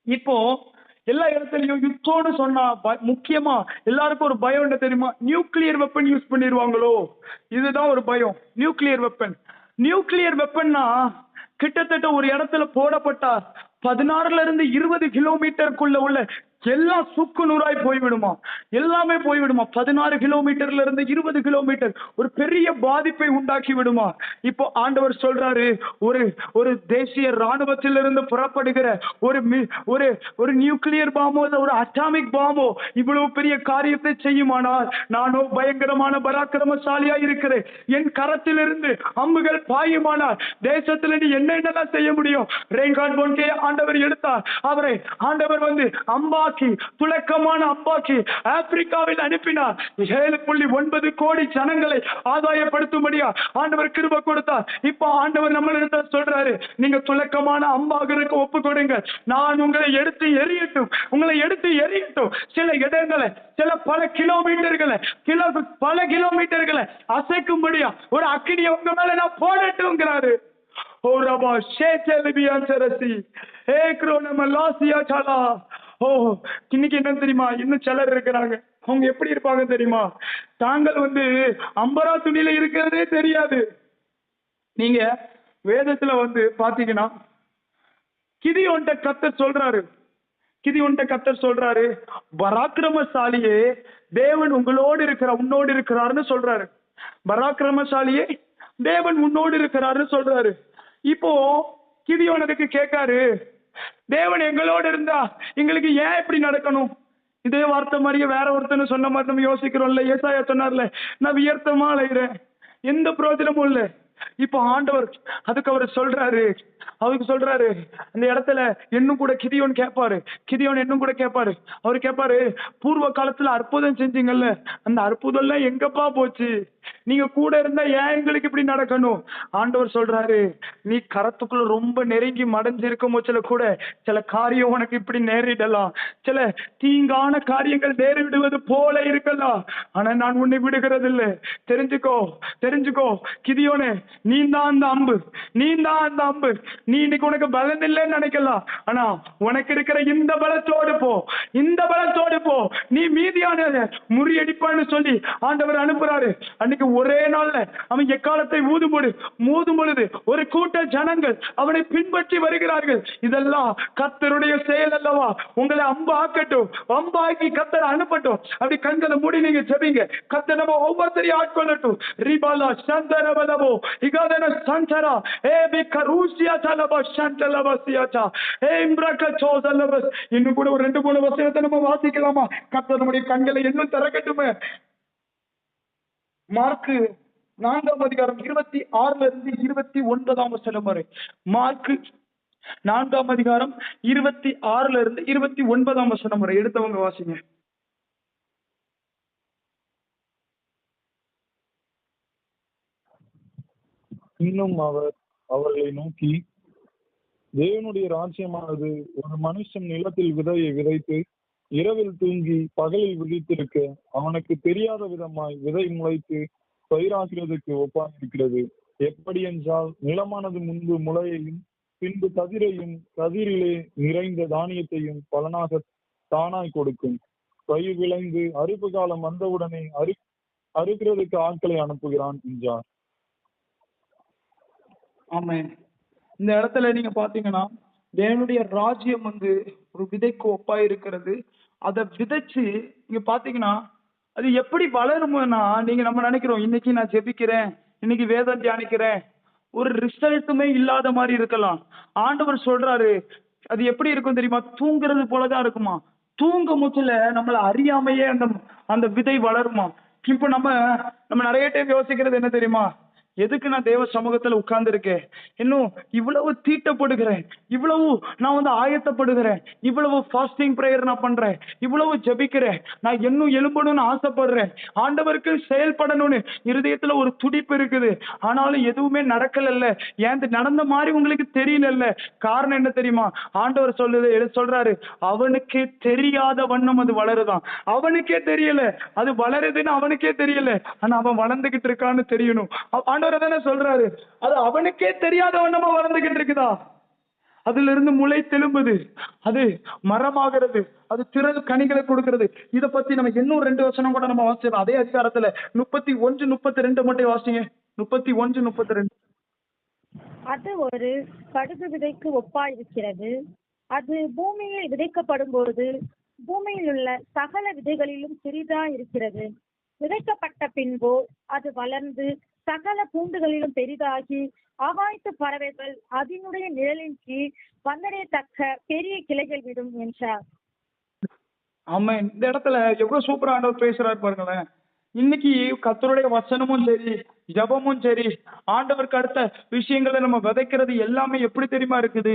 இப்போ எல்லா இடத்துலயும் யுத்தோடு சொன்னா முக்கியமா எல்லாருக்கும் ஒரு பயம் என்ன தெரியுமா? நியூக்ளியர் வெப்பன் யூஸ் பண்ணிடுவாங்களோ, இதுதான் ஒரு பயம். நியூக்ளியர் வெப்பன்னா கிட்டத்தட்ட ஒரு இடத்துல போடப்பட்டா 16 to 20 கிலோமீட்டருக்குள்ள உள்ள எல்லாம் சுக்கு நூறாய் போய்விடுமா, எல்லாமே போய்விடுமா. 16 கிலோமீட்டர்ல இருந்து 20 கிலோமீட்டர் ஒரு பெரிய பாதிப்பை உண்டாக்கி விடுமா. இப்போ ஆண்டவர் சொல்றாரு, ஒரு தேசிய ராணுவத்திலிருந்து புறப்படுகிற ஒரு நியூக்ளியர் பாம்போ ஒரு அட்டாமிக் பாம்போ இவ்வளவு பெரிய காரியத்தை செய்யுமானால், நானோ பயங்கரமான பராக்கிரமசாலியா இருக்கிறேன். என் கரத்திலிருந்து அம்புகள் பாயுமானால் தேசத்துல நீ என்னென்னலாம் செய்ய முடியும்? ரேங்கார்ட் போன்கே ஆண்டவர் எடுத்தார். அவரை ஆண்டவர் அம்பாக்கி, துலக்கமான அம்பாக்கி ஆப்பிரிக்காவில் அனுப்பினார். 7.9 கோடி ஜனங்களை ஆதாயப்படுத்தும்படியா ஆண்டவர் கிருபை கொடுத்தார். இப்ப ஆண்டவர் நம்மளிடத்துல சொல்றாரு, நீங்க துலக்கமான அம்பாகிறதுக்கு ஒப்பு கொடுங்க, நான் உங்களை எடுத்து எரியட்டும். சில இடங்களை, பல கிலோமீட்டர்களை அசைக்கும்படியா ஒரு அக்கினியை உங்க மேல நான் போடட்டும்ங்கிறாரு. இன்னைக்கு என்ன தெரியுமா? இன்னும் சிலர் இருக்கிறாங்க, அவங்க எப்படி இருப்பாங்க தெரியுமா? தாங்கள் அம்பரா துணியில இருக்கிறதே தெரியாது. நீங்க வேதத்துல பாத்தீங்கன்னா கிதியோன்ட்ட கர்த்தர் சொல்றாரு, பராக்கிரமசாலியே தேவன் உன்னோடு இருக்கிறாருன்னு சொல்றாரு. பராக்கிரமசாலியே தேவன் உன்னோடு இருக்கிறாருன்னு சொல்றாரு. இப்போ கிதியோனுக்கு கேட்காரு, தேவன் எங்களோடு இருந்தா எங்களுக்கு ஏன் இப்படி நடக்கணும்? இதே வார்த்தை மாதிரியே வேற ஒருத்தன்னு சொன்ன மாதிரி நம்ம யோசிக்கிறோம்ல. ஏசாயா சொன்னார்ல, நான் வியர்த்தமா அலைகிறேன், எந்த பிரயோஜனமும் இல்லை. இப்போ ஆண்டவர் அதுக்கு அவர் சொல்றாரு, அந்த இடத்துல இன்னும் கூட கிதியோன் கேட்பாரு. அவர் கேட்பாரு, பூர்வ காலத்துல அற்புதம் செஞ்சீங்கல்ல, அந்த அற்புதம் எல்லாம் எங்கப்பா போச்சு? நீங்க கூட இருந்தா ஏன் எங்களுக்கு இப்படி நடக்கணும்? ஆண்டவர் சொல்றாரு, நீ கரத்துக்குள்ள ரொம்ப நெருங்கி மடைஞ்சிருக்கும் போச்சுல கூட சில காரியம் உனக்கு இப்படி நேரிடலாம், சில தீங்கான காரியங்கள் நேரிடுவது போல இருக்கலாம், ஆனா நான் உன்னை விடுகிறது இல்லை. தெரிஞ்சுக்கோ கிதியோனே, நீ தான் அந்த அம்பு. நீ இன்னைக்கு உனக்கு பலன் இல்லைன்னு நினைக்கலாம், ஆனா உனக்கு இருக்கிற இந்த பலத்தோடு போ, நீ மீதியான முறியடிப்பான்னு சொல்லி ஆண்டவர் அனுப்புறாரு. அன்னைக்கு ஒரே நாள்ல அவன் எக்காலத்தை மூதும் பொழுது ஒரு கூட்ட ஜனங்கள் அவனை பின்பற்றி வருகிறார்கள். இதெல்லாம் கர்த்தருடைய செயல் அல்லவா? உங்களை அம்பாக்கட்டும், அம்பாக்கி கர்த்தர் அனுப்பட்டும். அப்படி கண்களை மூடி நீங்க ஜெபிங்க. கர்த்தர் நம்ம ஒவ்வொருத்தரையும் ஆட்கொள்ளட்டும். ரிபாலா சந்தரவலபோ இகாதன சந்தரா ஏபி கரூசியா தலபா சந்தலபசியாச்சா ஏம்ப்ரக சோதலபஸ். இன்னும் கூட ஒரு 2-3 வசனத்தை நம்ம வாசிக்கலாமா? கர்த்தர் நம்முடைய கண்களை இன்னும் திறக்கட்டுமே. மார்க்கு 4ஆம் அதிகாரம் 26 இருந்து 29 வசனம் வரை. மார்க்கு 4ஆம் அதிகாரம் 26 இருந்து 29 வசனம் வரை. எடுத்தவங்க வாசிங்க. இன்னும் அவர் அவர்களை நோக்கி, தேவனுடைய ராஜ்யமானது ஒரு மனுஷன் நிலத்தில் விதையை விதைத்து இரவில் தூங்கி பகலில் விழித்திருக்க அவனுக்கு தெரியாத விதமாய் விதை முளைத்து பயிராகிறதுக்கு ஒப்பாயிருக்கிறது. எப்படி என்றால், நிலமானது முன்பு முளையையும் பின்பு கதிரையும் கதிரிலே நிறைந்த தானியத்தையும் பலனாக தானாய் கொடுக்கும். பயிர் விளைந்து அறுப்பு காலம் வந்தவுடனே அறுக்கிறதுக்கு ஆட்களை அனுப்புகிறான் என்றார். ஆமென். இந்த இடத்துல நீங்க பாத்தீங்கன்னா, தேவனுடைய ராஜ்யம் ஒரு விதைக்கு ஒப்பா இருக்கிறது. அதை விதைச்சு நீங்க பாத்தீங்கன்னா அது எப்படி வளரும்னா, நீங்க நம்ம நினைக்கிறோம் இன்னைக்கு நான் ஜெபிக்கிறேன், இன்னைக்கு வேதம் தியானிக்கிறேன், ஒரு ரிசல்ட்டுமே இல்லாத மாதிரி இருக்கலாம். ஆண்டவர் சொல்றாரு அது எப்படி இருக்கும் தெரியுமா? தூங்குறது போலதான் இருக்குமா. தூங்க முச்சில நம்மள அறியாமையே அந்த அந்த விதை வளருமா. இப்ப நம்ம நிறைய டைம் யோசிக்கிறது என்ன தெரியுமா? எதுக்கு நான் தேவ சமூகத்துல உட்கார்ந்து இருக்கேன்? இன்னும் இவ்வளவு தீட்டப்படுகிறேன், இவ்வளவு நான் ஆயத்தப்படுகிறேன், இவ்வளவு ஃபாஸ்டிங் பிரேயர் நான் பண்றேன், இவ்வளவு ஜெபிக்கிறேன், நான் இன்னும் எழும்பணும்னு ஆசைப்படுறேன், ஆண்டவருக்கு செயல்படணும்னு இருதயத்துல ஒரு துடிப்பு இருக்குது. ஆனாலும் எதுவுமே நடக்கல. ஏன் நடந்த மாதிரி உங்களுக்கு தெரியல? காரணம் என்ன தெரியுமா? ஆண்டவர் சொல்றாரு, அவனுக்கே தெரியாத வண்ணம் அது வளருதான். அவனுக்கே தெரியல அது வளருதுன்னு, அவனுக்கே தெரியல. ஆனா அவன் வளர்ந்துகிட்டு இருக்கான்னு தெரியணும். ஆண்டவர் தானே சொல்றாரு, அது அவனுக்கே தெரியாத வண்ணமா வளர்ந்துகிட்டு இருக்குதா. அதுல இருந்து முளை தெலும்புது, அது மரமாகிறது, அது திரள் கனிகளை கொடுக்கிறது. இத பத்தி நம்ம இன்னும் 2 வசனம் கூட நம்ம வாசிச்சோம். அதே அதிகாரத்துல 31-32 மட்டும் வாசிங்க. 31-32. அது ஒரு கடுகு விதைக்கு ஒப்பாயிருக்கிறது. அது பூமியில் விதைக்கப்படும் போது பூமியில் உள்ள சகல விதைகளிலும் சிறிதா இருக்கிறது. விதைக்கப்பட்ட பின்பு அது வளர்ந்து சகல பூண்டுகளிலும் பெரிதாகி ஆகாயத்து பறவைகள் அதனுடைய நிழலின் கீழ் வந்தடையத்தக்க பெரிய கிளைகள் விடும் என்றார். ஆமென். இந்த இடத்துல எவ்வளவு சூப்பரா ஆண்டவர் பேசுறாரு பாருங்களேன். இன்னைக்கு கர்த்தருடைய வசனமும் சரி, ஜபமும் சரி, ஆண்டவருக்கு அடுத்த விஷயங்களை நம்ம விதைக்கிறது எல்லாமே எப்படி தெரியுமா இருக்குது?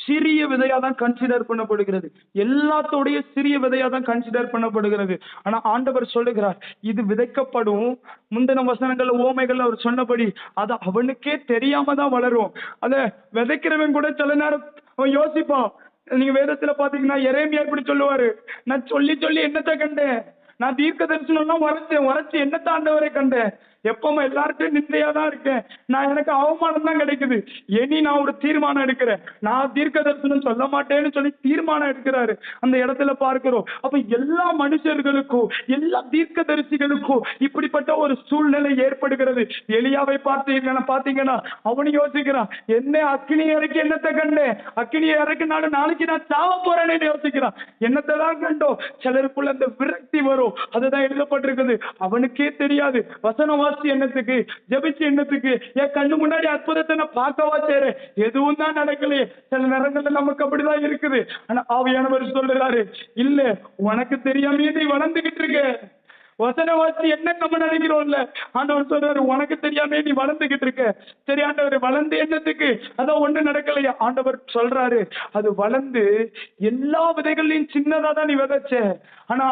சிறிய விதையா தான் கன்சிடர் பண்ணப்படுகிறது. எல்லாத்தோடைய சிறிய விதையா தான் கன்சிடர் பண்ணப்படுகிறது. ஆனா ஆண்டவர் சொல்லுகிறார், இது விதைக்கப்படும். முந்தின வசனங்கள் ஓமைகள் அவர் சொன்னபடி அது அவனுக்கே தெரியாம தான் வளரும். அத விதைக்கிறவன் கூட சில நேரம் அவன் யோசிப்பான். நீங்க வேதத்துல பாத்தீங்கன்னா எரேமியா இப்படி சொல்லுவாரு, நான் சொல்லி சொல்லி என்னத்தை கண்டேன், நான் தீர்க்க தரிசனம் வரைச்சு என்னத்த ஆண்டவரை கண்டேன், எப்பவுமே எல்லார்ட்டும் நிந்தையா தான் இருக்கேன், நான் எனக்கு அவமானம் தான் கிடைக்குது. இனி நான் ஒரு தீர்மானம் எடுக்கிறேன், நான் தீர்க்க தரிசனம் சொல்ல மாட்டேன்னு சொல்லி தீர்மானம் எடுக்கிறாரு. அந்த இடத்துல பார்க்கிறோம். அப்ப எல்லா மனுஷர்களுக்கும் எல்லா தீர்க்க தரிசிகளுக்கும் இப்படிப்பட்ட ஒரு சூழ்நிலை ஏற்படுகிறது. எலியாவை பாத்தீங்கன்னா அவனு யோசிக்கிறான், என்ன அக்கினி இறக்கி என்னத்தை கண்டேன், அக்கினியை இறக்கினாலும் நாளைக்கு நான் சாவ போறேன்னு யோசிக்கிறான். என்னத்தை தான் கண்டோம். சிலருக்குள்ள அந்த விரக்தி வரும். அதுதான் எழுதப்பட்டிருக்குது. அவனுக்கே தெரியாது. வசனம் என்னத்துக்கு, ஜெபிச்சு என்னத்துக்கு, என் கண்ணு முன்னாடி அற்புதத்தை நான் பார்க்கவா செய்றேன், எதுவும் தான் நடக்கலையே. சில நேரங்கள்ல நமக்கு அப்படிதான் இருக்குது. ஆனா ஆவியானவர் சொல்றாரு, இல்ல உனக்கு தெரியாம நீ வளர்ந்துகிட்டு இருக்க. வசனவாசி என்ன நம்ம நினைக்கிறோம்ல, ஆண்டவர் சொல்றாரு, உனக்கு தெரியாம நீ வளர்ந்துகிட்டு இருக்க. சரி ஆண்டவர், வளர்ந்து என்னத்துக்கு, அதான் ஒண்ணு நடக்கலையா? ஆண்டவர் சொல்றாரு, அது வளர்ந்து எல்லா விதைகளையும் சின்னதா தான் நீ விதைச்ச, ஆனா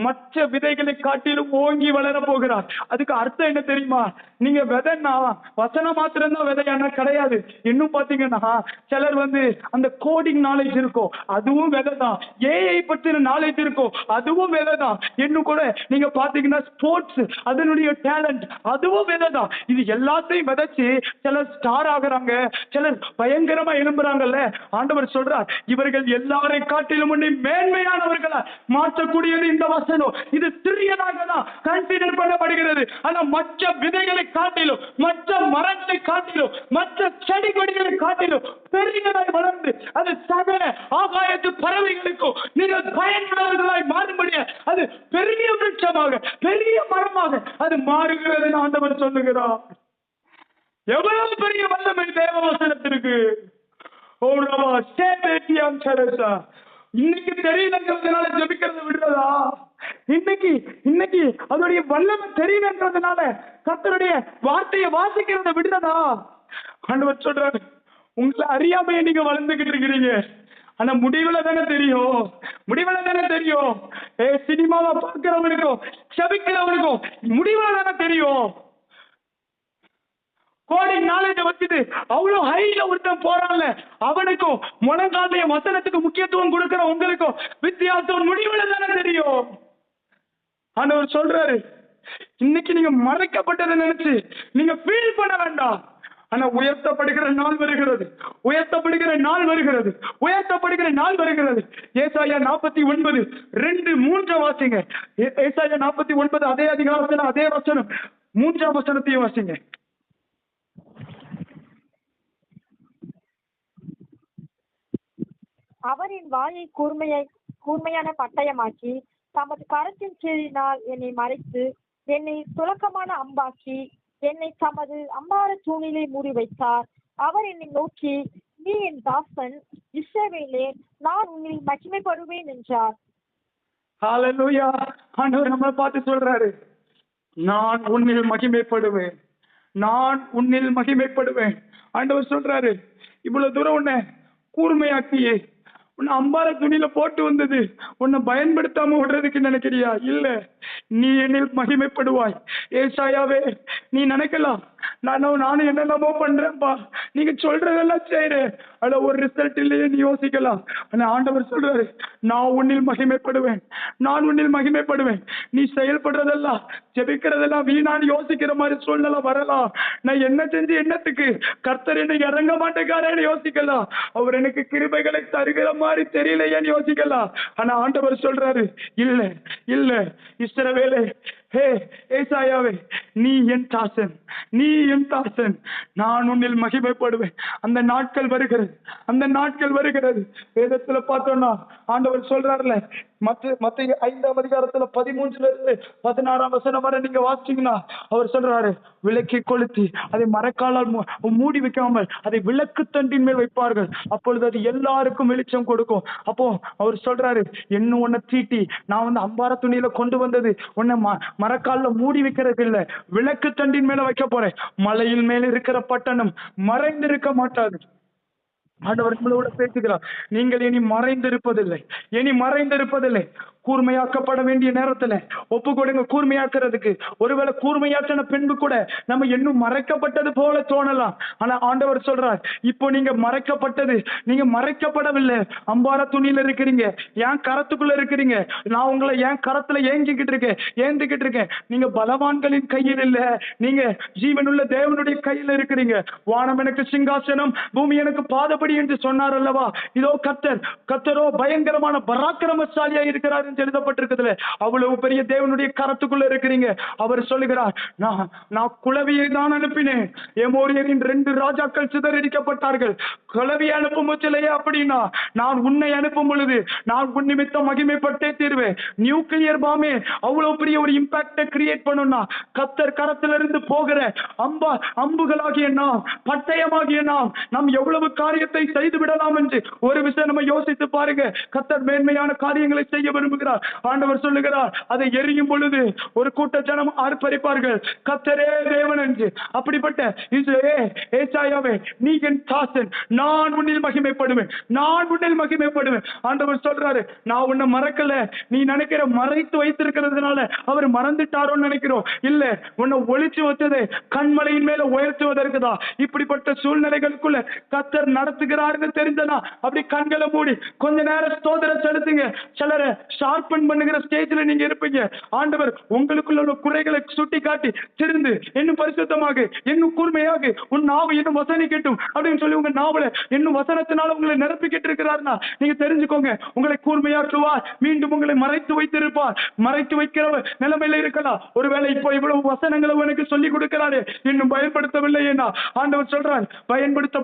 மற்ற விதைகளை காட்டிலும் ஓங்கி வளர போகிறார். அதுக்கு அர்த்தம் என்ன தெரியுமா? நீங்க விதைன்னா வசனம் மாத்திரம் தான் விதையான கிடையாது. இன்னும் பாத்தீங்கன்னா சிலர் அந்த கோடிங் நாலேஜ் இருக்கும், அதுவும் விதை தான். ஏஐ பற்றின நாலேஜ் இருக்கும், அதுவும் விதை தான். இன்னும் கூட நீங்க பாத்தீங்கன்னா ஸ்போர்ட்ஸ், அதனுடைய டேலண்ட், அதுவும் விதைதான். இது எல்லாத்தையும் விதைச்சு சிலர் ஸ்டார் ஆகுறாங்க, சிலர் பயங்கரமா எழும்புறாங்கல்ல. ஆண்டவர் சொல்றார், இவர்கள் எல்லாரை காட்டிலும் உன்னை மேன்மையானவர்களா மாற்றக்கூடியது இந்த வசனம். இது சிறியதாக தான் கன்சிடர் பண்ணப்படுகிறது. ஆனா மற்ற விதைகளை காட்டிலும், மற்ற மரங்களை காட்டிலும், மற்ற செடி கொடிகளை காட்டிலும் பெரியதாய் வளர்ந்து அது சகல ஆகாயத்து பறவைகளுக்கும் நீங்கள் பயனுள்ளவர்களாய் மாறும்படிய அது பெரிய விருட்சமாக, பெரிய மரமாக அது மாறுகிறது ஆண்டவர் சொல்லுகிறார். எவ்வளவு பெரிய வல்லமை தேவ வசனத்திற்கு! இன்னைக்கு தெரியலங்கிறதுனால ஜெபிக்கிறத விடுறதா? இன்னைக்கு அதோடைய வல்லமை தெரியலன்றதுனால கர்த்தருடைய வார்த்தையை வாசிக்கிறத விடுறதா? ஆண்டவர் சொல்றாரு, உங்களை அறியாமையை நீங்க வளர்ந்துகிட்டு இருக்கிறீங்க. ஆனா முடிவுல தானே தெரியும், சினிமாவை பார்க்கிறவனுக்கும் செபிக்கிறவனுக்கும் முடிவுல தானே தெரியும். கோடி நாலேஜ் வச்சுட்டு அவ்வளவு ஹைல ஒருத்தன் போறான்ல, அவனுக்கும் முழங்காலைய வசனத்துக்கு முக்கியத்துவம் கொடுக்கிற உங்களுக்கும் வித்தியாசம் முடிவுல தானே தெரியும். ஆண்டவர் சொல்றாரு, இன்னைக்கு நீங்க மறைக்கப்பட்டதை நினைச்சு நீங்க ஃபீல் பண்ண வேண்டாம். ஆனா உயர்த்தப்படுகிற நாள் வருகிறது, ஏசாயா 49:2-3 வாசிங்க. ஏசாயா 49 அதே அதிகாரத்துல அதே வசனம் 3ஆம் வசனத்தையும் வாசிங்க. அவரின் வாயை கூர்மையான பட்டயமாக்கி தமது கரத்தின் கீழினால் என்னை மறைத்து என்னை துலக்கமான அம்பாக்கி என்னை தமது அம்பார தூணிலே மூடி வைத்தார். அவர் என்னை நோக்கி, நீ என் தாசன் இஸ்ரவேலே, நான் உன்னில் மகிமைப்படுவேன் என்றார். ஹல்லேலூயா. ஆண்டவர் நம்மளை பார்த்து சொல்றாரு, நான் உன்னில் மகிமைப்படுவேன். ஆண்டவர் சொல்றாரு, இவ்வளவு தூரம் உன்னை கூர்மையாக்கியே, உன்னை அம்பார துணியில போட்டு வந்தது உன்னை பயன்படுத்தாம விடுறதுக்கு நினைக்கிறியா? இல்ல, நீ என்னில் மகிமைப்படுவாய். ஏசாயாவே, நீ நினைக்கலாம் நானும் என்னெல்லாமோ பண்றேன்பா, நீங்க சொல்றதெல்லாம் செய்யறேன், அட ஒரு ரிசல்ட் இல்லையே நீ யோசிக்கலாம். ஆனா ஆண்டவர் சொல்றாரு, நான் உன்னில் மகிமைப்படுவேன். நீ செயல்படுறதெல்லாம், ஜெபிக்கிறதெல்லாம் வீணான்னு யோசிக்கிற மாதிரி சூழ்நிலை வரலாம். நான் என்ன செஞ்சு என்னத்துக்கு? கர்த்தர் என்ன இறங்க மாட்டேங்காரேன்னு யோசிக்கலாம். அவர் எனக்கு கிருபைகளை தருகிற மாதிரி தெரியலையேன்னு யோசிக்கலாம். ஆனா ஆண்டவர் சொல்றாரு, இல்ல இஸ்ரவேலே, ஏசாயாவே, நீ என் தாசன், நான் உன்னில் மகிமைப்படுவேன். அந்த நாட்கள் வருகிறது. வேதத்துல பார்த்தோம்னா ஆண்டவர் சொல்றாருல, மத்தேயு 5ஆம் அதிகாரத்துல 13-16 வசனம் வரை நீங்க வாசிச்சீங்கன்னா அவர் சொல்றாரு, விளக்கை கொளுத்தி அதை மரக்காலால் மூடி வைக்காமல் அதை விளக்கு தண்டின் மேல் வைப்பார்கள், அப்பொழுது அது எல்லாருக்கும் வெளிச்சம் கொடுக்கும். அப்போ அவர் சொல்றாரு, என்ன உன்னை தீட்டி நான் அம்பார துணியில கொண்டு வந்தது உன்னை மரக்கால மூடி வைக்கிறது இல்ல, விளக்கு தண்டின் மேல வைக்க போறேன். மலையின் மேல இருக்கிற பட்டணம் மறைந்திருக்க மாட்டாது. ஆண்டவர் உங்களோட பேசுகிறார், நீங்கள் இனி மறைந்திருப்பதில்லை. கூர்மையாக்கப்பட வேண்டிய நேரத்துல ஒப்பு கொடுங்க கூர்மையாக்குறதுக்கு. ஒருவேளை கூர்மையாக்கின பின்பு கூட நம்ம இன்னும் மறைக்கப்பட்டது போல தோணலாம். ஆனா ஆண்டவர் சொல்றார், இப்போ நீங்க மறைக்கப்படவில்லை. அம்பார துணியில இருக்கிறீங்க, என் கரத்துக்குள்ள இருக்கிறீங்க. நான் உங்களை என் கரத்துல ஏந்திக்கிட்டு இருக்கேன். நீங்க பலவான்களின் கையில் இல்ல, நீங்க ஜீவனுள்ள தேவனுடைய கையில இருக்கிறீங்க. வானம் எனக்கு சிங்காசனம், பூமி எனக்கு பாதப்படி என்று சொன்னார் அல்லவா? இதோ கர்த்தரோ பயங்கரமான பராக்கிரமசாலியா இருக்கிறார் என்று எழுதப்பட்டிருக்குதுல. அவ்வளவு பெரிய தேவனுடைய கரத்துக்குள்ள இருக்கிறீங்க. அவர் சொல்லுகிறார், நான் குளவியை தான் அனுப்பினேன். எமோரியரின் 2 ராஜாக்கள் சிதறடிக்கப்பட்டார்கள். குளவியை அனுப்பும் முச்சலையே அப்படின்னா, நான் உன்னை அனுப்பும் பொழுது நான் உன் நிமித்தம் மகிமைப்பட்டே தீர்வேன். நியூக்ளியர் பாமே அவ்வளவு பெரிய ஒரு இம்பாக்டை கிரியேட் பண்ணும்னா, கர்த்தர் கரத்திலிருந்து போகிற அம்புகளாகிய நாம், பட்டயமாகிய நாம் எவ்வளவு காரியத்தை செய்து விடலாம் என்று ஒரு விஷயம் நம்ம யோசித்து பாருங்க. கர்த்தர் மேன்மையான காரியங்களை செய்ய விரும்புகிறார். ஆண்டவர் சொல்லுகிறார், அதை எரியும் பொழுது ஒரு கூட்ட ஜனம் ஆர்ப்பரிப்பார்கள், கர்த்தரே தேவன் என்று. அப்படிப்பட்ட ஏசாயாவே, நீ என் தாசன், நான் உன்னில் மகிமைப்படுவேன். ஆண்டவர் சொல்றாரு, நான் உன்னை மறக்கல. நீ நினைக்கிற மறைத்து வைத்திருக்கிறதுனால அவர் மறந்துட்டாரோன்னு நினைக்கிறோம். இல்ல, உன்னை ஒளிச்சு வச்சதே கண்மலையின் மேல உயர்த்துவதற்குதான். இப்படிப்பட்ட சூழ்நிலைகளுக்குள்ள கர்த்தர் நடத்துகிற இருக்கிறாருன்னு தெரிஞ்சனா அப்படி கண்களை மூடி கொஞ்ச நேரம் ஸ்தோத்திரம் செலுத்துங்க. சிலரை ஷார்பன் பண்ணுகிற ஸ்டேஜ்ல நீங்க இருப்பீங்க. ஆண்டவர் உங்களுக்குள்ள உள்ள குறைகளை சுட்டி காட்டி திருந்து இன்னும் பரிசுத்தமாக இன்னும் கூர்மையாக உன் நாவு இன்னும் வசனிக்கட்டும் அப்படின்னு சொல்லி உங்க நாவல இன்னும் வசனத்தினால உங்களை நிரப்பிக்கிட்டு இருக்கிறாருன்னா நீங்க தெரிஞ்சுக்கோங்க, உங்களை கூர்மையாக்குவார். மீண்டும் உங்களை மறைத்து வைத்திருப்பார். மறைத்து வைக்கிற நிலைமையில இருக்கலாம். ஒருவேளை இப்போ இவ்வளவு வசனங்களை உனக்கு சொல்லி கொடுக்கிறாரு, இன்னும் பயன்படுத்தவில்லை. ஆண்டவர் சொல்றார், பயன்படுத்த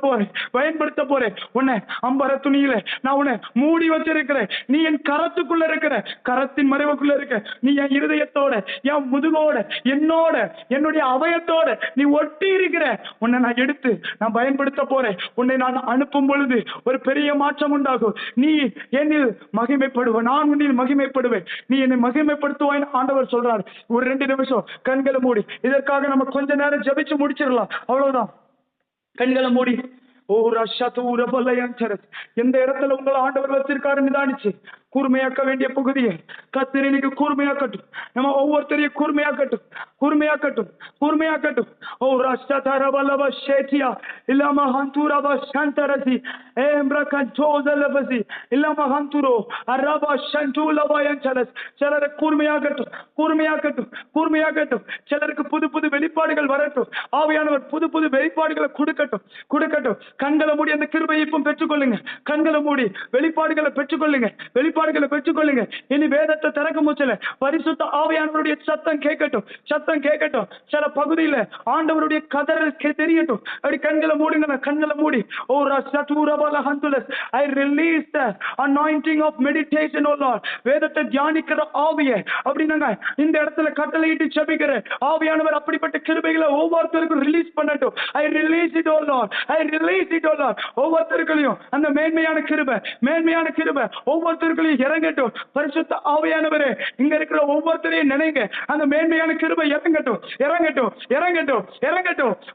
போறேன். உன்னை அம்பர துணியில நான் உன்னை மூடி வச்சிருக்கிறேன். நீ என் கரத்துக்குள்ள இருக்கிற, கரத்தின் மறைவுக்குள்ள இருக்க. நீ என் இருதயத்தோட, என் முதுகோட, என்னோட, என்னுடைய அவயத்தோட நீ ஒட்டி இருக்கிற. உன்னை நான் எடுத்து நான் பயன்படுத்த போறேன். உன்னை நான் அனுப்பும் பொழுது ஒரு பெரிய மாற்றம் உண்டாகும். நீ என்னில் மகிமைப்படுவ, நான் உன்னில் மகிமைப்படுவேன். நீ என்னை மகிமைப்படுத்துவாய் ஆண்டவர் சொல்றார். ஒரு 2 நிமிஷம் கண்களை மூடி இதற்காக நம்ம கொஞ்ச நேரம் ஜெபிச்சு முடிச்சிடலாம். அவ்வளவுதான். கண்களை மூடி எந்த இடத்துல உங்களை ஆண்டவர் வச்சிருக்காரு நிதானிச்சு கூர்மையாக்க வேண்டிய பகுதியை கர்த்தர் இன்னைக்கு கூர்மையாக்கட்டும். நம்ம ஒவ்வொருத்தரையும் கூர்மையாக்கட்டும். ஓ ராஷ்டிரா வல்லப ஷேட்டியா இல்லாம ஹந்தூரப சந்தரசி ஏம்ப்ர கஞ்சோதலபசி இல்லாம ஹந்தூரோ அரபா ஷண்டூலபயன்சலஸ். சிலரை கூர்மையாக்கட்டும். சிலருக்கு புது புது வெளிப்பாடுகள் வரட்டும். ஆவியானவர் புது புது வெளிப்பாடுகளை கொடுக்கட்டும். கண்களை மூடி அந்த கிருபையை இப்போ பெற்றுக்கொள்ளுங்க. கண்களை மூடி வெளிப்பாடுகளை பெற்றுக்கொள்ளுங்க. இனி வேதத்தை திறக்க முச்சல பரிசுத்த ஆவியானவருடைய சத்தம் கேட்கட்டும். சில பகுதியில ஆண்டவருடைய கதறல் தெரியட்டும். அப்படி கண்களை மூடி ஓ ரசதுரபல ஹந்துலஸ் I release the anointing of meditation. O Lord, வேதத்தை தியானிக்கிற ஆவியை அப்படி நாங்க இந்த இடத்துல கட்டளையிட்டு ஜெபிக்கிற ஆவியானவர் அப்படிப்பட்ட கிருபைகளை ஒவ்வொருத்தருக்கும் ரிலீஸ் பண்ணட்டும். ஐ ரிலீஸ் இட் ஓ லார்ட். ஒவ்வொருத்தருக்களையும் அந்த மேன்மையான கிருபை ஒவ்வொருத்தருக்களையும் இறங்கட்டும். பரிசுத்த ஆவியானவரே, இங்க இருக்கிற ஒவ்வொருத்தரையும் நினைங்க. அந்த மேன்மையான கிருபை இறங்கட்டும்.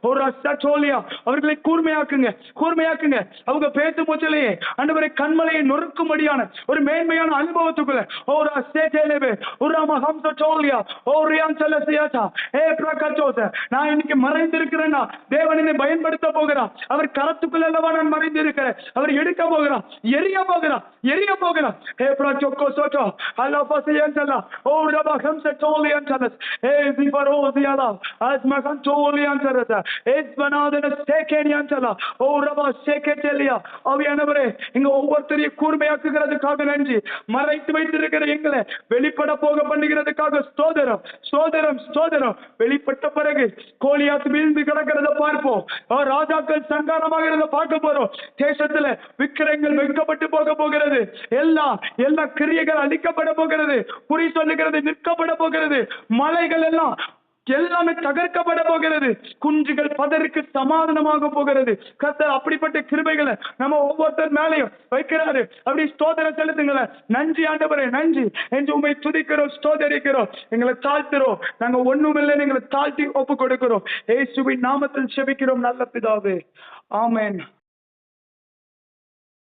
ஒரு ரசச்சோலியா அவர்களை கூர்மையாக்குங்க. அவங்க பேச்சு மூச்சிலேயே ஆண்டவரை கண்மலையை நொறுக்கும்படியான ஒரு மேன்மையான அனுபவத்துக்குள்ள ஒரு சேச்சேலேவே ஒரு ஹம்சச்சோலியா ஒரு ரியான்சலசியாச்சா ஏ பிரகாச்சோச நான் இன்னைக்கு மறைந்திருக்கிறேன்னா தேவன் என்னை பயன்படுத்த போகிறார். அவர் கரத்துக்குள்ள அல்லவா நான் மறைந்திருக்கிறேன். அவர் எடுக்க போகிறார், எரிய போகிறார். ஏ பிரச்சோக்கோ சோச்சோ அல்லா பசியன்சலா ஓ ரபா ஹம்சச்சோலியான்சலஸ் ஏ ஜிபரோசியாலா அஸ்மகன்சோலியான்சலஸ் எஸ்பனாதன சேகேனியான்சலா ஓ ரபா சேகேட்டலியா. ஆவியானவரே, இங்க ஒவ்வொருத்தரையும் கூர்மையாக்குகிறதுக்காக நன்றி. மறைத்து வைத்திருக்கிற எங்களை வெளிப்பட போக பண்ணுகிறதுக்காக ஸ்தோத்திரம். வெளிப்பட்ட பிறகு கோலியாத்து வீழ்ந்து கிடக்கிறத பார்ப்போம். ராஜாக்கள் சங்காரமாக பார்க்க போறோம். தேசத்துல விக்கிரங்கள் வைக்கப்பட்டு போக போகிறது. எல்லா கிரியைகள் அழிக்கப்பட போகிறது. குறி சொல்லுகிறது நிற்கப்பட போகிறது. மலைகள் எல்லாமே தகர்க்கப்பட போகிறது. குன்றுகள் பதருக்கு சமாதானமாக போகிறது. கர்த்தர் அப்படிப்பட்ட கிருபைகளை நம்ம ஒவ்வொருத்தர் மேலையும் வைக்கிறாரு. அப்படி ஸ்தோத்திரம் செலுத்துங்களேன். நன்றி ஆண்டவரே, நன்றி என்று உண்மை துதிக்கிறோம், ஸ்தோத்தரிக்கிறோம். எங்களை தாழ்த்துறோம். நாங்க ஒண்ணுமில்லை, எங்களை தாழ்த்தி ஒப்பு கொடுக்கிறோம். இயேசுவின் நாமத்தில் செபிக்கிறோம் நல்ல பிதாவே, ஆமென்.